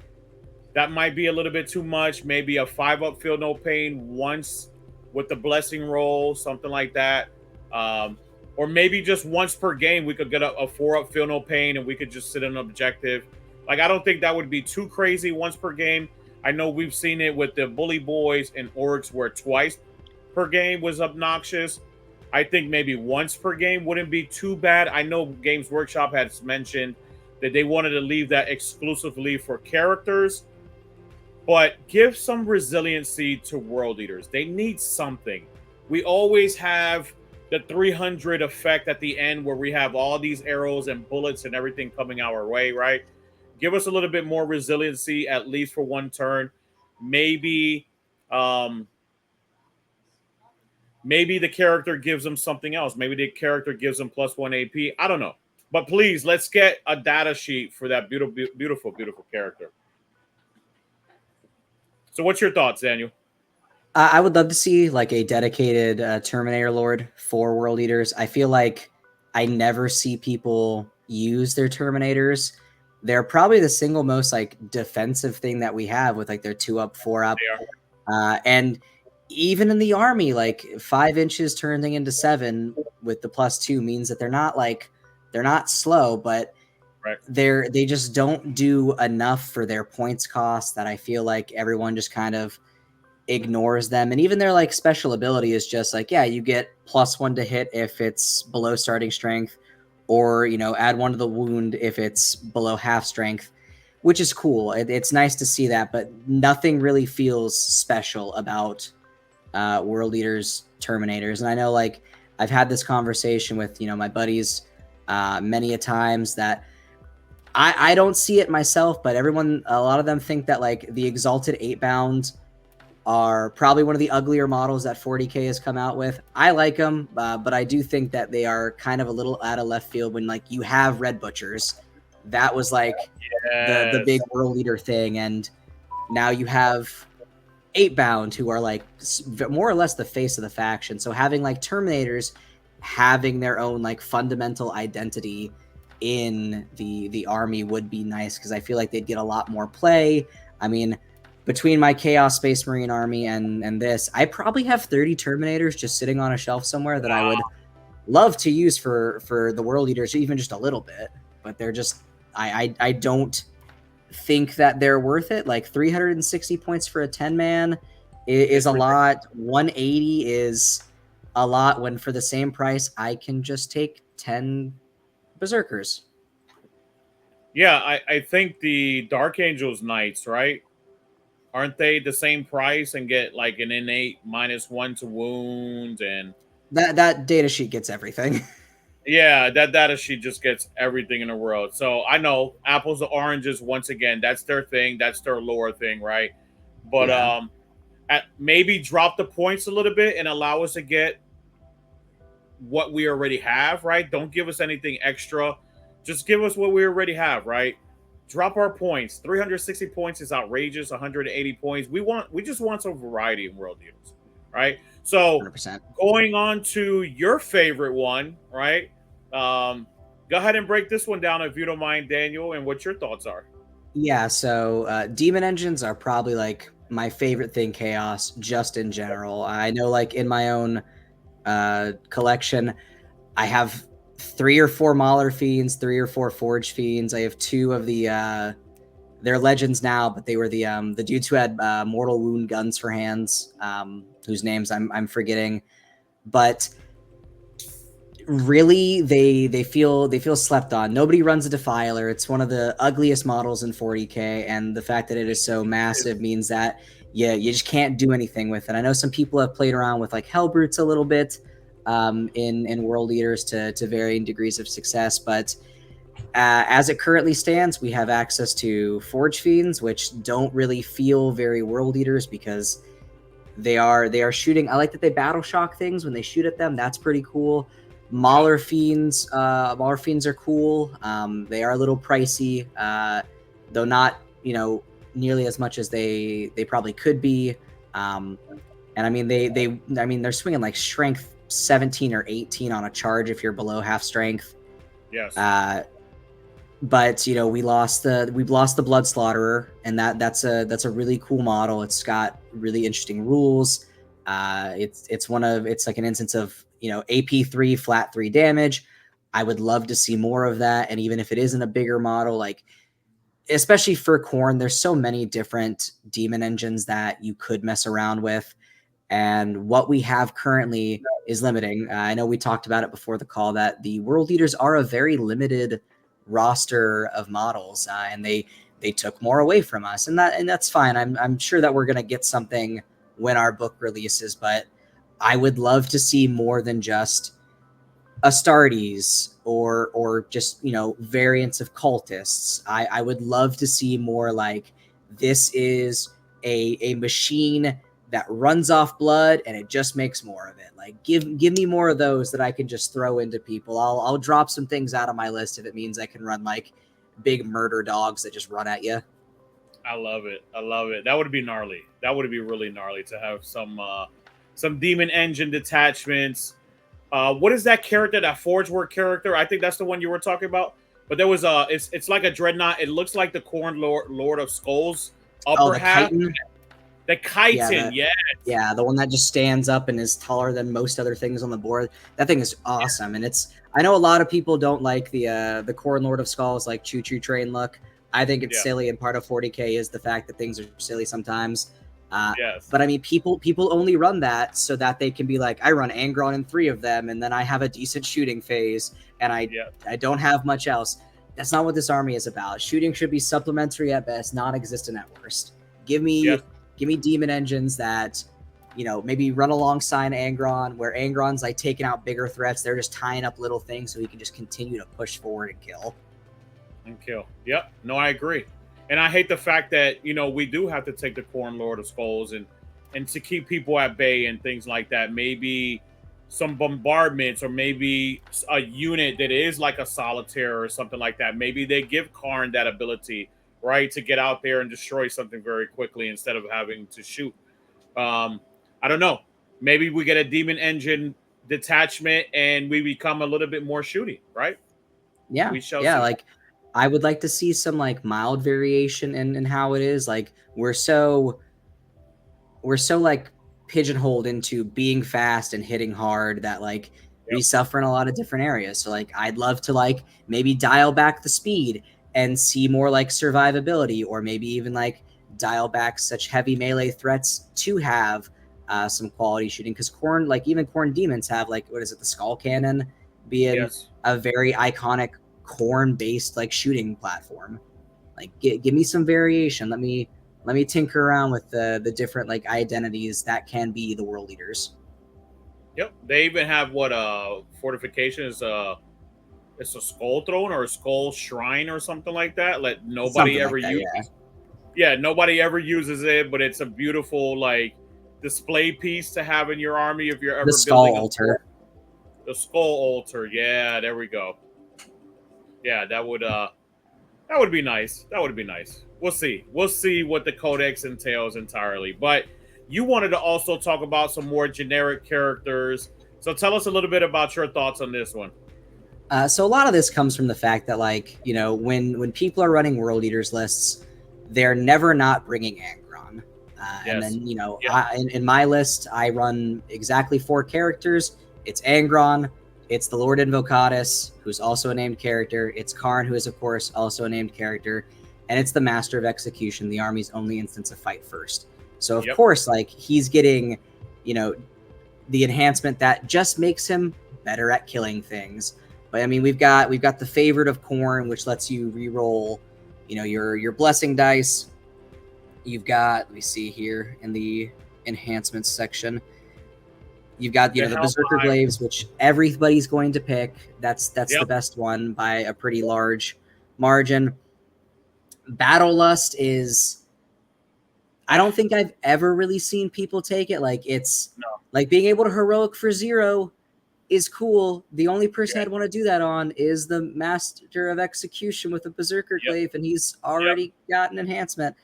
That might be a little bit too much. Maybe a 5-up feel no pain once with the blessing roll, something like that. Or maybe just once per game, we could get a 4-up feel no pain and we could just sit in an objective. Like, I don't think that would be too crazy once per game. I know we've seen it with the Bully Boys and Orcs where twice per game was obnoxious. I think maybe once per game wouldn't be too bad. I know Games Workshop has mentioned that they wanted to leave that exclusively for characters, but give some resiliency to World Eaters. They need something. We always have the 300 effect at the end where we have all these arrows and bullets and everything coming our way, right? Give us a little bit more resiliency, at least for one turn. Maybe, maybe the character gives them something else. Maybe the character gives them +1 AP. I don't know. But please, let's get a data sheet for that beautiful, beautiful, beautiful character. So, what's your thoughts, Daniel? I would love to see like a dedicated Terminator Lord for World Eaters. I feel like I never see people use their Terminators. They're probably the single most like defensive thing that we have with like their 2-up, 4-up. And even in the army, like 5 inches turning into 7 with the +2 means that they're not slow, but they just don't do enough for their points cost that I feel like everyone just kind of ignores them. And even their like special ability is just like, yeah, you get +1 to hit if it's below starting strength, or add 1 to the wound if it's below half strength, which is cool. It's nice to see that, but nothing really feels special about World Eaters Terminators. And I know like I've had this conversation with my buddies many a times that I don't see it myself, but a lot of them think that like the Exalted 8-bound are probably one of the uglier models that 40K has come out with. I like them, but I do think that they are kind of a little out of left field when like you have Red Butchers. That was like the big World Eater thing, and now you have 8-bound who are like more or less the face of the faction. So having like Terminators having their own like fundamental identity in the army would be nice, because I feel like they'd get a lot more play. I mean, between my Chaos Space Marine army and this, I probably have 30 Terminators just sitting on a shelf somewhere that I would love to use for the World Eaters, even just a little bit. But they're just, I don't think that they're worth it. Like 360 points for a 10-man is a lot. 180 is a lot, when for the same price, I can just take 10 Berserkers. Yeah, I think the Dark Angels Knights, right? Aren't they the same price and get like an innate -1 to wound, and that data sheet gets everything. Yeah, that data sheet just gets everything in the world. So I know apples to oranges once again. That's their thing. That's their lore thing, right? But maybe drop the points a little bit and allow us to get what we already have, right? Don't give us anything extra. Just give us what we already have, right? Drop our points. 360 points is outrageous. 180 points. We just want some variety in World Eaters, right? So 100%. Going on to your favorite one, right? Go ahead and break this one down if you don't mind, Daniel, and what your thoughts are. Yeah, so Demon Engines are probably like my favorite thing, Chaos, just in general. I know like in my own collection, I have 3 or 4 Mauler Fiends, 3 or 4 Forge Fiends. I have 2 of the they're legends now, but they were the dudes who had mortal wound guns for hands, whose names I'm forgetting. But really, they feel slept on. Nobody runs a Defiler. It's one of the ugliest models in 40K, and the fact that it is so massive means that you just can't do anything with it. I know some people have played around with like Hellbrutes a little bit in World Eaters to varying degrees of success, but as it currently stands, we have access to Forge Fiends, which don't really feel very World Eaters because they are shooting. I like that they battle shock things when they shoot at them. That's pretty cool. Mauler Fiends are cool. They are a little pricey, though not nearly as much as they probably could be. And I mean they're swinging like strength 17 or 18 on a charge if you're below half strength. Yes. But we've lost the Blood Slaughterer, and that's a really cool model. It's got really interesting rules. It's like an instance of AP3 flat 3 damage. I would love to see more of that, and even if it isn't a bigger model, like especially for Khorne, there's so many different demon engines that you could mess around with. And what we have currently is limiting. I know we talked about it before the call that the world leaders are a very limited roster of models, and they took more away from us, and that's fine. I'm sure that we're gonna get something when our book releases, but I would love to see more than just Astartes or just, you know, variants of cultists. I would love to see more like this is a machine that runs off blood and it just makes more of it. Like give me more of those that I can just throw into people. I'll drop some things out of my list if it means I can run like big murder dogs that just run at you. I love it. I love it. That would be gnarly. That would be really gnarly to have some demon engine detachments. What is that character? That Forge Work character? I think that's the one you were talking about. But there was it's like a dreadnought. It looks like the Khorne Lord of Skulls upper the half. chitin? The chitin, yes. Yeah, the one that just stands up and is taller than most other things on the board. That thing is awesome, and it's. I know a lot of people don't like the Khorne Lord of Skulls like choo choo train look. I think it's silly, and part of 40K is the fact that things are silly sometimes. Yes. But I mean, people only run that so that they can be like, I run Angron in 3 of them, and then I have a decent shooting phase, and I don't have much else. That's not what this army is about. Shooting should be supplementary at best, non-existent at worst. Give me demon engines that, you know, maybe run alongside Angron, where Angron's like taking out bigger threats. They're just tying up little things so he can just continue to push forward and kill. Yep. No, I agree. And I hate the fact that, you know, we do have to take the Khorne Lord of Skulls and to keep people at bay and things like that. Maybe some bombardments, or maybe a unit that is like a solitaire or something like that. Maybe they give Karn that ability, right, to get out there and destroy something very quickly instead of having to shoot. I don't know. Maybe we get a demon engine detachment and we become a little bit more shooty, right? Yeah. We shall see. Like I would like to see some like mild variation in how it is. Like we're so like pigeonholed into being fast and hitting hard that like we suffer in a lot of different areas. So like I'd love to like maybe dial back the speed and see more like survivability, or maybe even like dial back such heavy melee threats to have some quality shooting. Because Khorne, like even Khorne demons have like, what is it, the skull cannon being a very iconic Khorne based like shooting platform. Like give me some variation. Let me tinker around with the different like identities that can be the world leaders. Yep. They even have what fortification is it's a skull throne or a skull shrine or something like that. Like nobody ever uses. Yeah, nobody ever uses it, but it's a beautiful like display piece to have in your army if you're ever building altar. The skull altar. Yeah, there we go. Yeah, that would be nice. That would be nice. We'll see. We'll see what the Codex entails entirely. But you wanted to also talk about some more generic characters. So tell us a little bit about your thoughts on this one. So a lot of this comes from the fact that, like, you know, when people are running world leaders lists, they're never not bringing Angron. And then, you know, in my list, I run exactly 4 characters. It's Angron, it's the Lord Invocatus, who's also a named character. It's Karn, who is, of course, also a named character. And it's the Master of Execution, the army's only instance of fight first. So, of course, like, he's getting, you know, the enhancement that just makes him better at killing things. But, I mean, we've got the Favorite of Khorne, which lets you re-roll, you know, your blessing dice. You've got, let me see here in the enhancements section. You've got, you know, the Berserker Glaives, which everybody's going to pick. That's the best one by a pretty large margin. Battle Lust is, I don't think I've ever really seen people take it. Like, it's like being able to heroic for 0 is cool. The only person I'd want to do that on is the Master of Execution with a Berserker Glaive, and he's already got an enhancement.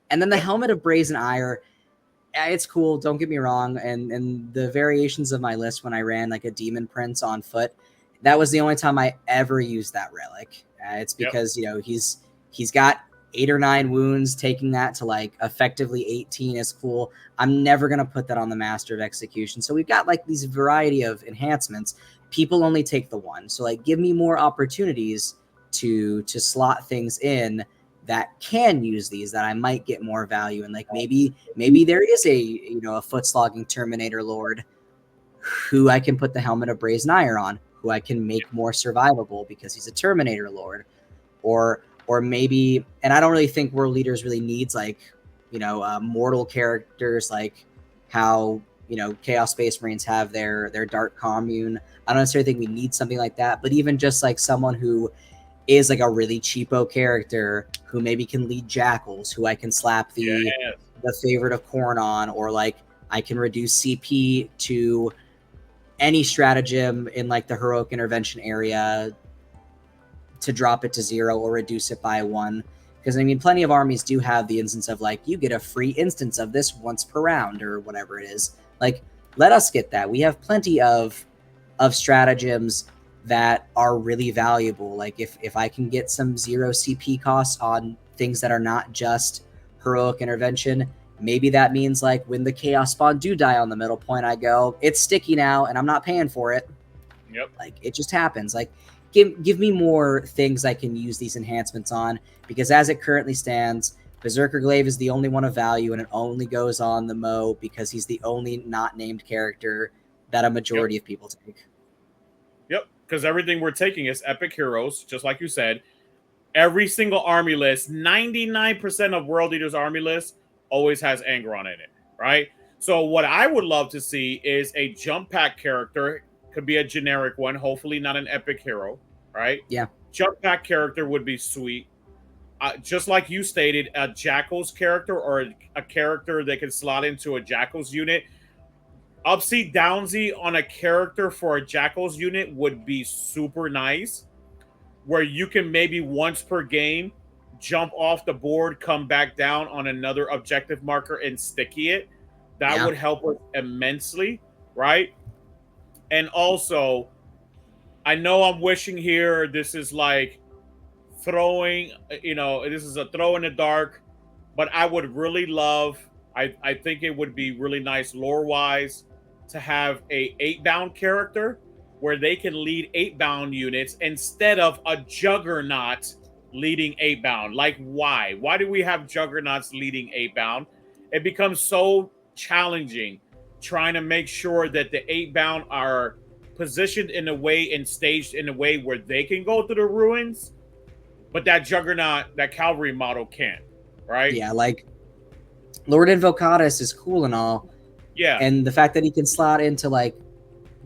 And then the Helmet of Brazen Ire, it's cool, don't get me wrong. And the variations of my list when I ran like a Demon Prince on foot, that was the only time I ever used that relic. It's because, you know, he's got 8 or 9 wounds. Taking that to like effectively 18 is cool. I'm never going to put that on the Master of Execution. So we've got like these variety of enhancements. People only take the one. So like give me more opportunities to slot things in that can use these that I might get more value in. Like maybe there is a foot slogging Terminator Lord who I can put the helmet of Brazen Ire on, who I can make more survivable because he's a Terminator Lord, or maybe, and I don't really think World Leaders really needs like mortal characters like how Chaos Space Marines have their Dark Commune. I don't necessarily think we need something like that, but even just like someone who is like a really cheapo character who maybe can lead Jackals, who I can slap the favorite of Khorne on, or like I can reduce CP to any stratagem in like the heroic intervention area to drop it to 0 or reduce it by 1. Because I mean, plenty of armies do have the instance of like, you get a free instance of this once per round or whatever it is. Like, let us get that. We have plenty of stratagems that are really valuable. Like if I can get some 0 CP costs on things that are not just heroic intervention, maybe that means like when the Chaos Spawn do die on the middle point, I go, it's sticky now and I'm not paying for it. Yep. Like it just happens. Like give me more things I can use these enhancements on, because as it currently stands, Berserker Glaive is the only one of value and it only goes on the Mo because he's the only not named character that a majority of people take. Yep, because everything we're taking is epic heroes, just like you said. Every single army list, 99% of World Eaters army list always has Angron in it, right? So what I would love to see is a jump pack character. Could be a generic one, hopefully not an epic hero, right? Yeah. Jump pack character would be sweet. Just like you stated, a Jackals character or a character that can slot into a Jackals unit. Upsy downsy on a character for a Jackals unit would be super nice, where you can maybe once per game jump off the board, come back down on another objective marker and sticky it. That would help us immensely, right? And also, I know I'm wishing here, this is like throwing, this is a throw in the dark, but I would really love, I think it would be really nice lore-wise to have a 8-bound character where they can lead 8-bound units instead of a Juggernaut leading 8-bound. Like, why? Why do we have Juggernauts leading 8-bound? It becomes so challenging trying to make sure that the 8-bound are positioned in a way and staged in a way where they can go through the ruins, but that Juggernaut, that cavalry model can't, right? Yeah, like Lord Invocatus is cool and all. Yeah. And the fact that he can slot into like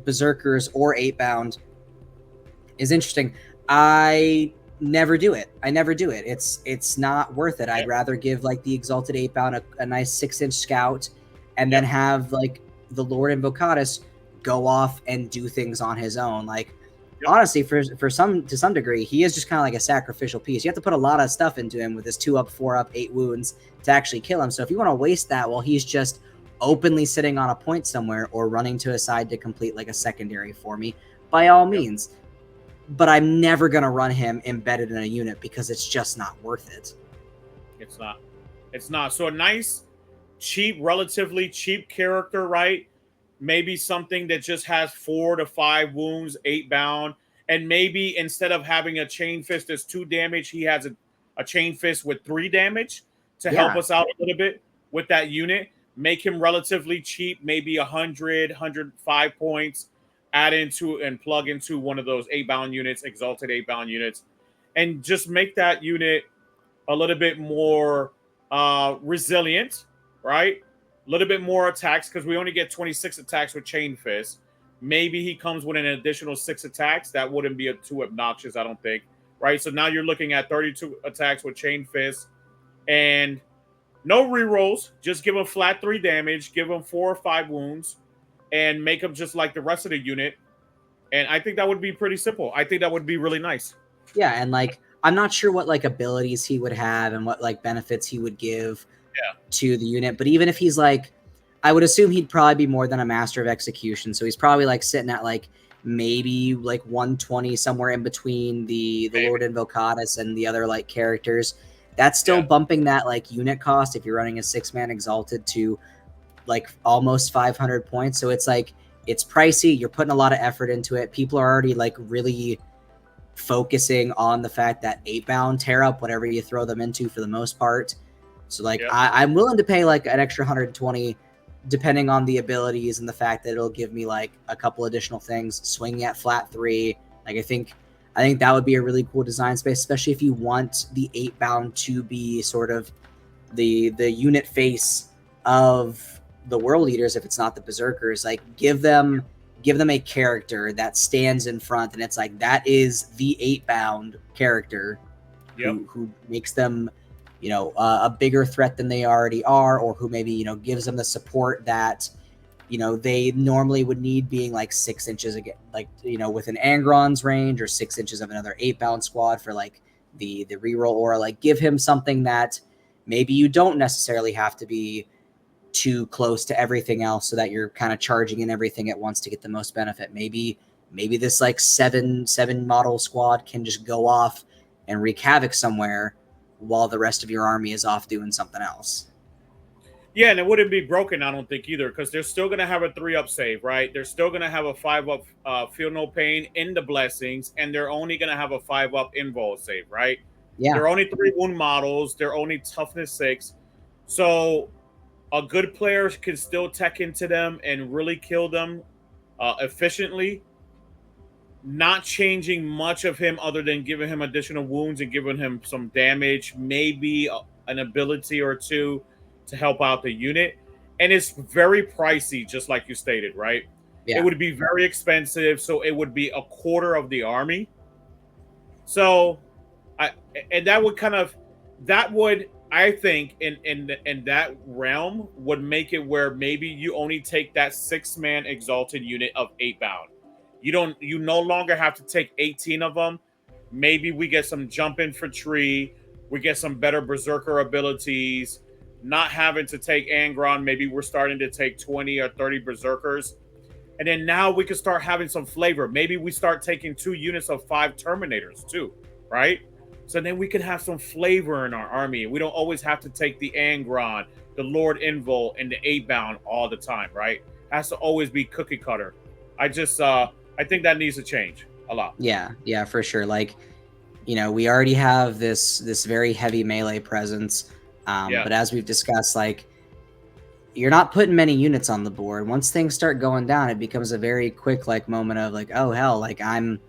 Berserkers or 8-bound is interesting. I never do it. It's not worth it. I'd rather give like the Exalted 8-bound a nice 6-inch scout and then have like the Lord Invocatus go off and do things on his own. Like honestly, to some degree, he is just kind of like a sacrificial piece. You have to put a lot of stuff into him with his 2-up, 4-up, 8 wounds to actually kill him. So if you want to waste that while he's just openly sitting on a point somewhere or running to a side to complete like a secondary for me, by all means. But I'm never going to run him embedded in a unit because it's just not worth it. It's not. So a nice, cheap, relatively cheap character, right? Maybe something that just has 4 to 5 wounds, 8-bound, and maybe instead of having a chain fist that's 2 damage, he has a chain fist with 3 damage to help us out a little bit with that unit. Make him relatively cheap, maybe 100, 105 points, add into and plug into one of those 8-bound units, Exalted 8-bound units, and just make that unit a little bit more resilient, right? A little bit more attacks, because we only get 26 attacks with Chain Fist. Maybe he comes with an additional 6 attacks. That wouldn't be too obnoxious, I don't think, right? So now you're looking at 32 attacks with Chain Fist and no rerolls. Just give him flat 3 damage, give him 4 or 5 wounds, and make him just like the rest of the unit. And I think that would be pretty simple. I think that would be really nice. Yeah, and like I'm not sure what like abilities he would have and what like benefits he would give to the unit, but even if he's like, I would assume he'd probably be more than a master of execution, so he's probably like sitting at like maybe like 120, somewhere in between the Lord Invocatus and the other like characters. That's still bumping that like unit cost if you're running a 6-man Exalted to like almost 500 points. So it's like, it's pricey. You're putting a lot of effort into it. People are already like really focusing on the fact that 8-bound tear up whatever you throw them into for the most part. So like I'm willing to pay like an extra 120 depending on the abilities and the fact that it'll give me like a couple additional things. Swinging at flat 3, like I think that would be a really cool design space, especially if you want the 8-bound to be sort of the unit face of the World Eaters. If it's not the Berserkers, like give them a character that stands in front and it's like that is the 8-bound character who makes them, you know, a bigger threat than they already are, or who maybe, you know, gives them the support that, you know, they normally would need, being like 6 inches again, like, you know, within Angron's range, or 6 inches of another 8-bound squad for like the reroll aura. Like give him something that maybe you don't necessarily have to be too close to everything else, so that you're kind of charging in everything at once to get the most benefit. Maybe this like seven model squad can just go off and wreak havoc somewhere while the rest of your army is off doing something else. Yeah, and it wouldn't be broken, I don't think, either, because they're still going to have a 3-up save, right? They're still going to have a 5-up feel no pain in the blessings, and they're only going to have a 5-up invul save, right? Yeah. They're only 3 wound models. They're only toughness 6. So a good player can still tech into them and really kill them efficiently, not changing much of him other than giving him additional wounds and giving him some damage, maybe an ability or two to help out the unit. And it's very pricey, just like you stated, right? Yeah. It would be very expensive, so it would be a quarter of the army. So I think in that realm would make it where maybe you only take that 6-man exalted unit of 8-bound. You no longer have to take 18 of them. Maybe we get some jump infantry, we get some better berserker abilities, not having to take Angron. Maybe we're starting to take 20 or 30 berserkers. And then now we can start having some flavor. Maybe we start taking 2 units of 5 terminators too, right? So then we can have some flavor in our army. We don't always have to take the Angron, the Lord Invul, and the 8-bound all the time, right? It has to always be cookie cutter. I think that needs to change a lot. Yeah, for sure. Like, you know, we already have this very heavy melee presence. But as we've discussed, like, you're not putting many units on the board. Once things start going down, it becomes a very quick like moment of like, oh hell, like I'm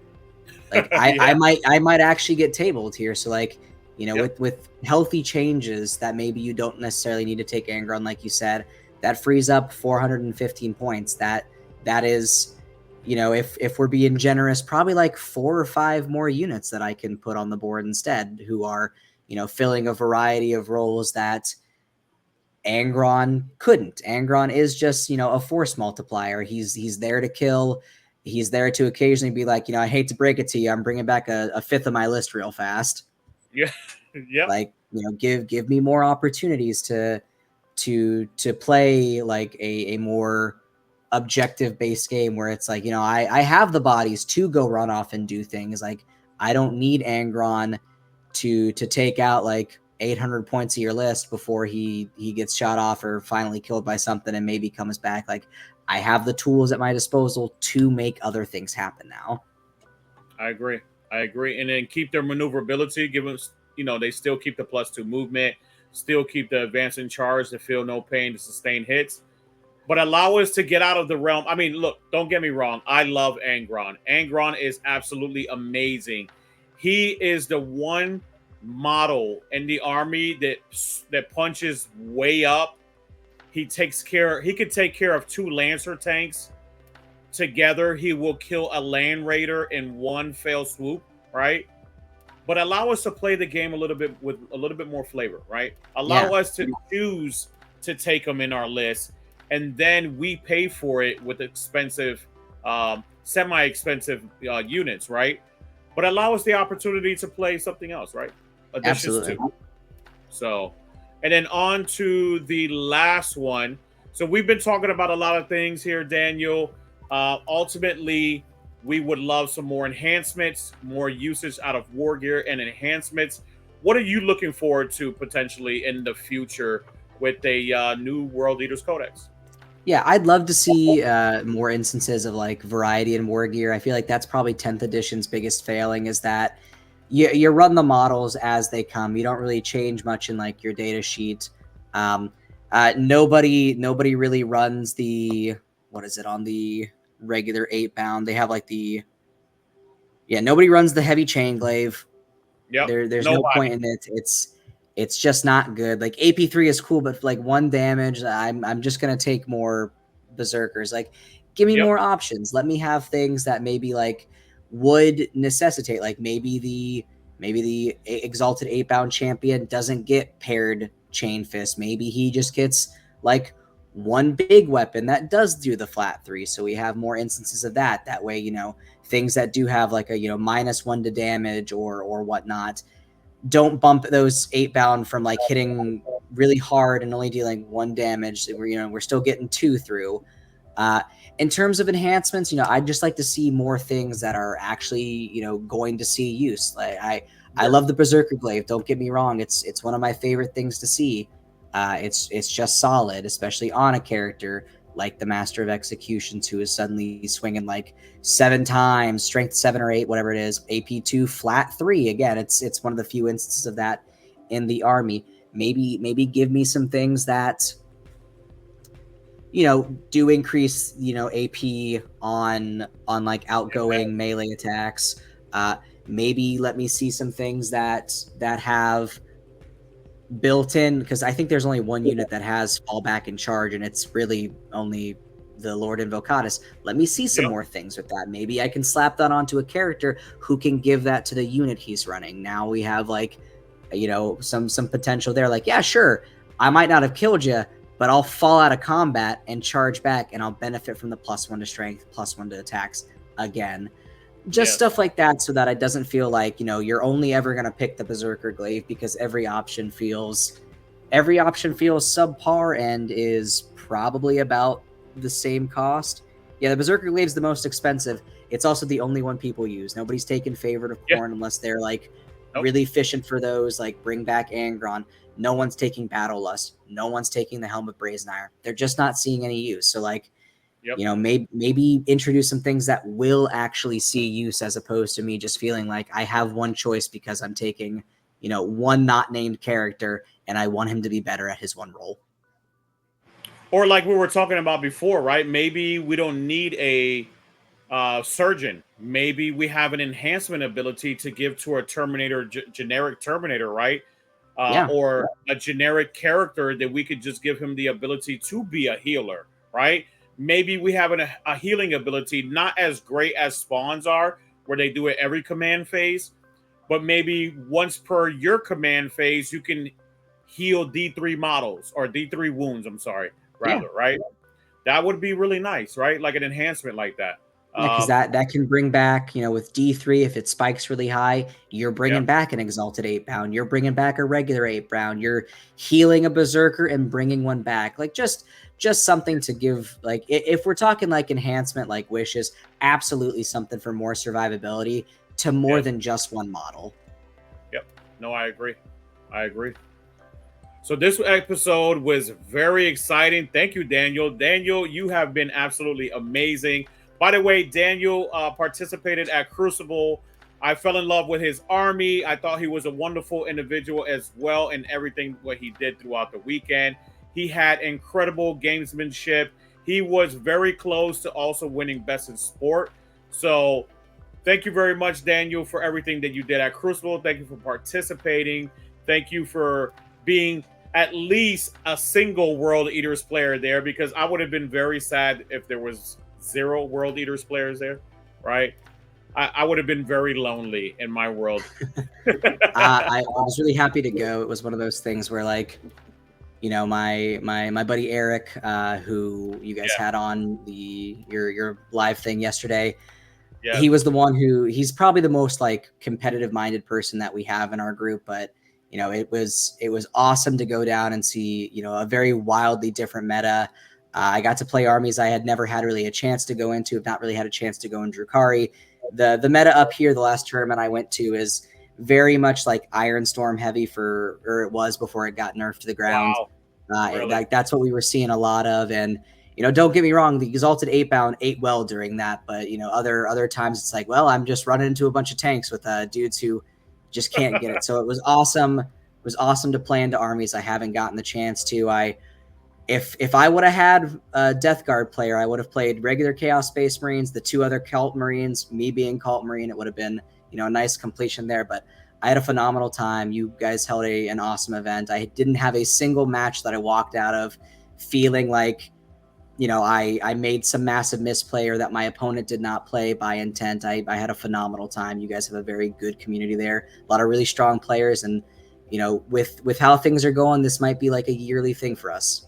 like I might actually get tabled here. So like, you know, with healthy changes that maybe you don't necessarily need to take Angron, like you said, that frees up 415 points. That is, you know, if we're being generous, probably like 4 or 5 more units that I can put on the board instead, who are, you know, filling a variety of roles that Angron couldn't. Angron is just, you know, a force multiplier. He's there to kill. He's there to occasionally be like, you know, I hate to break it to you, I'm bringing back a 5th of my list real fast. Yeah. Like, you know, give me more opportunities to play like a more objective based game where it's like, you know, I have the bodies to go run off and do things. Like, I don't need Angron to take out like 800 points of your list before he gets shot off or finally killed by something and maybe comes back. Like, I have the tools at my disposal to make other things happen now. I agree. And then keep their maneuverability, give them, you know, they still keep the +2 movement, still keep the advance in charge, to feel no pain, to sustain hits, but allow us to get out of the realm. I mean, look, don't get me wrong. I love Angron. Angron is absolutely amazing. He is the one model in the army that punches way up. He could take care of 2 Lancer tanks together. He will kill a Land Raider in one fell swoop, right? But allow us to play the game a little bit with a little bit more flavor, right? Allow us to choose to take them in our list, and then we pay for it with expensive, semi-expensive units, right? But allow us the opportunity to play something else, right? Absolutely. Too. So, and then on to the last one. So we've been talking about a lot of things here, Daniel. Ultimately, we would love some more enhancements, more usage out of war gear and enhancements. What are you looking forward to potentially in the future with a new World Eaters Codex? Yeah, I'd love to see more instances of like variety in war gear. I feel like that's probably 10th edition's biggest failing is that you run the models as they come. You don't really change much in like your data sheet. Nobody really runs the, what is it, on the regular 8-bound. They have like nobody runs the heavy chain glaive. Yep. There's no Nobody. point in it. It's just not good. Like AP3 is cool, but like 1 damage, I'm just gonna take more berserkers. Like, give me Yep. more options. Let me have things that maybe like would necessitate, like maybe the exalted 8-bound champion doesn't get paired chain fist. Maybe he just gets like one big weapon that does do the flat 3. So we have more instances of that. That way, things that do have like a -1 to damage or whatnot don't bump those 8-bound from like hitting really hard and only dealing 1 damage. We're still getting 2 through. In terms of enhancements, I'd just like to see more things that are actually going to see use. Like I love the Berserker Glaive. Don't get me wrong; it's one of my favorite things to see. It's just solid, especially on a character like the Master of Executions, who is suddenly swinging like 7 times, strength 7 or 8, whatever it is, AP2 flat 3. Again, it's one of the few instances of that in the army. Maybe give me some things that do increase AP on like outgoing melee attacks. Maybe let me see some things that have built in, because I think there's only one unit that has fallback and charge, and it's really only the Lord Invocatus. Let me see some more things with that. Maybe I can slap that onto a character who can give that to the unit he's running. Now we have like some potential there. Like, yeah, sure, I might not have killed you, but I'll fall out of combat and charge back, and I'll benefit from the +1 to strength, +1 to attacks again. Just stuff like that, so that it doesn't feel like you're only ever going to pick the Berserker Glaive, because every option feels subpar and is probably about the same cost. Yeah, the Berserker Glaive is the most expensive. It's also the only one people use. Nobody's taking Favorite of Corn unless they're like really fishing for those, like bring back Angron. No one's taking Battle Lust. No one's taking the Helm of Brazen Iron. They're just not seeing any use. So like, maybe introduce some things that will actually see use, as opposed to me just feeling like I have one choice because I'm taking, one not named character and I want him to be better at his one role. Or like we were talking about before, right? Maybe we don't need a surgeon. Maybe we have an enhancement ability to give to a Terminator, generic Terminator, right? Or a generic character that we could just give him the ability to be a healer, right? Maybe we have a healing ability, not as great as spawns are, where they do it every command phase, but maybe once per your command phase, you can heal D3 models or D3 wounds. I'm sorry, rather, right? That would be really nice, right? Like an enhancement like that. Yeah, because that can bring back, with D3, if it spikes really high, you're bringing back an Exalted 8-bound. You're bringing back a regular 8-bound. You're healing a Berserker and bringing one back. Like, just something to give, like, if we're talking, like, enhancement, like wishes, absolutely something for more survivability to more than just one model. Yep. No, I agree. So this episode was very exciting. Thank you, Daniel. Daniel, you have been absolutely amazing. By the way, Daniel participated at Crucible. I fell in love with his army. I thought he was a wonderful individual as well in everything what he did throughout the weekend. He had incredible gamesmanship. He was very close to also winning Best in Sport. So thank you very much, Daniel, for everything that you did at Crucible. Thank you for participating. Thank you for being at least a single World Eaters player there, because I would have been very sad if there was 0 World Eaters players there, right? I would have been very lonely in my world. I was really happy to go. It was one of those things where, like, my buddy Eric, who you guys had on your live thing yesterday, he was the one he's probably the most like competitive minded person that we have in our group. But it was awesome to go down and see a very wildly different meta. I got to play armies I had never had really a chance to go into. Have not really had a chance to go in Drukhari. The meta up here, the last tournament I went to, is very much like Ironstorm heavy or it was before it got nerfed to the ground. Wow. Really? That's what we were seeing a lot of, and don't get me wrong, the Exalted 8-bound ate well during that, but other times it's like, well, I'm just running into a bunch of tanks with dudes who just can't get it. So it was awesome. It was awesome to play into armies I haven't gotten the chance to. If I would have had a Death Guard player, I would have played regular Chaos Space Marines, the 2 other Cult Marines, me being Cult Marine. It would have been, a nice completion there. But I had a phenomenal time. You guys held an awesome event. I didn't have a single match that I walked out of feeling like, I made some massive misplay or that my opponent did not play by intent. I had a phenomenal time. You guys have a very good community there. A lot of really strong players. And, with how things are going, this might be like a yearly thing for us.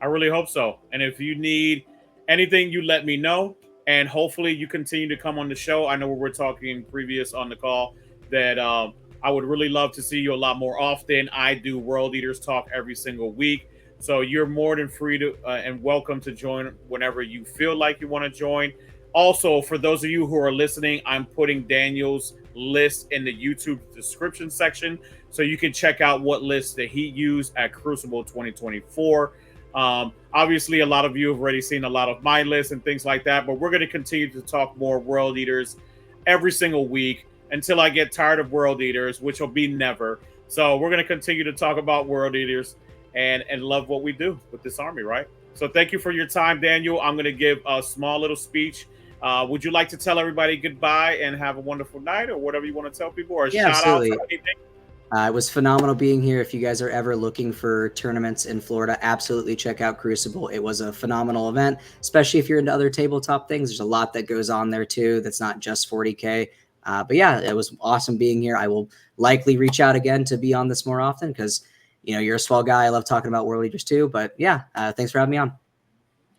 I really hope so. And if you need anything, you let me know. And hopefully you continue to come on the show. I know we were talking previous on the call that I would really love to see you a lot more often. I do World Eaters Talk every single week. So you're more than free to and welcome to join whenever you feel like you want to join. Also, for those of you who are listening, I'm putting Daniel's list in the YouTube description section so you can check out what list that he used at Crucible 2024. Obviously, a lot of you have already seen a lot of my lists and things like that, but we're going to continue to talk more World Eaters every single week until I get tired of World Eaters, which will be never. So we're going to continue to talk about World Eaters and love what we do with this army, right? So thank you for your time, Daniel. I'm going to give a small little speech. Would you like to tell everybody goodbye and have a wonderful night, or whatever you want to tell people, or a shout absolutely. out for anything? It was phenomenal being here. If you guys are ever looking for tournaments in Florida, absolutely check out Crucible. It was a phenomenal event, especially if you're into other tabletop things. There's a lot that goes on there too that's not just 40K. But yeah, it was awesome being here. I will likely reach out again to be on this more often because, you're a swell guy. I love talking about World Eaters too. But yeah, thanks for having me on.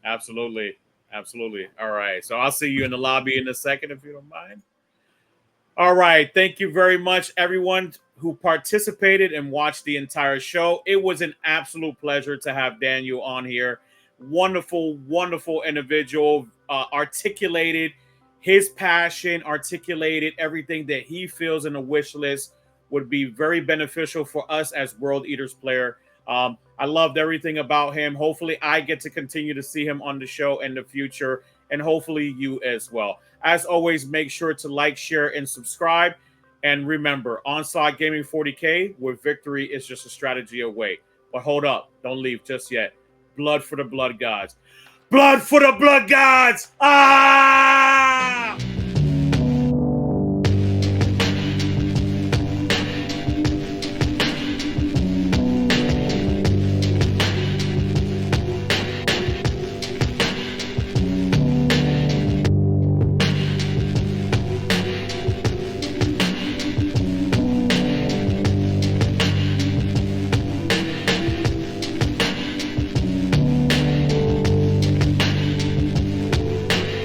Absolutely. Absolutely. All right. So I'll see you in the lobby in a second, if you don't mind. All right. Thank you very much, everyone who participated and watched the entire show. It was an absolute pleasure to have Daniel on here. Wonderful, wonderful individual, articulated his passion, articulated everything that he feels in the wish list would be very beneficial for us as World Eaters player. I loved everything about him. Hopefully I get to continue to see him on the show in the future, and hopefully you as well. As always, make sure to like, share, and subscribe. And remember, Onslaught Gaming 40K, where victory is just a strategy away. But hold up. Don't leave just yet. Blood for the blood gods. Blood for the blood gods! Ah!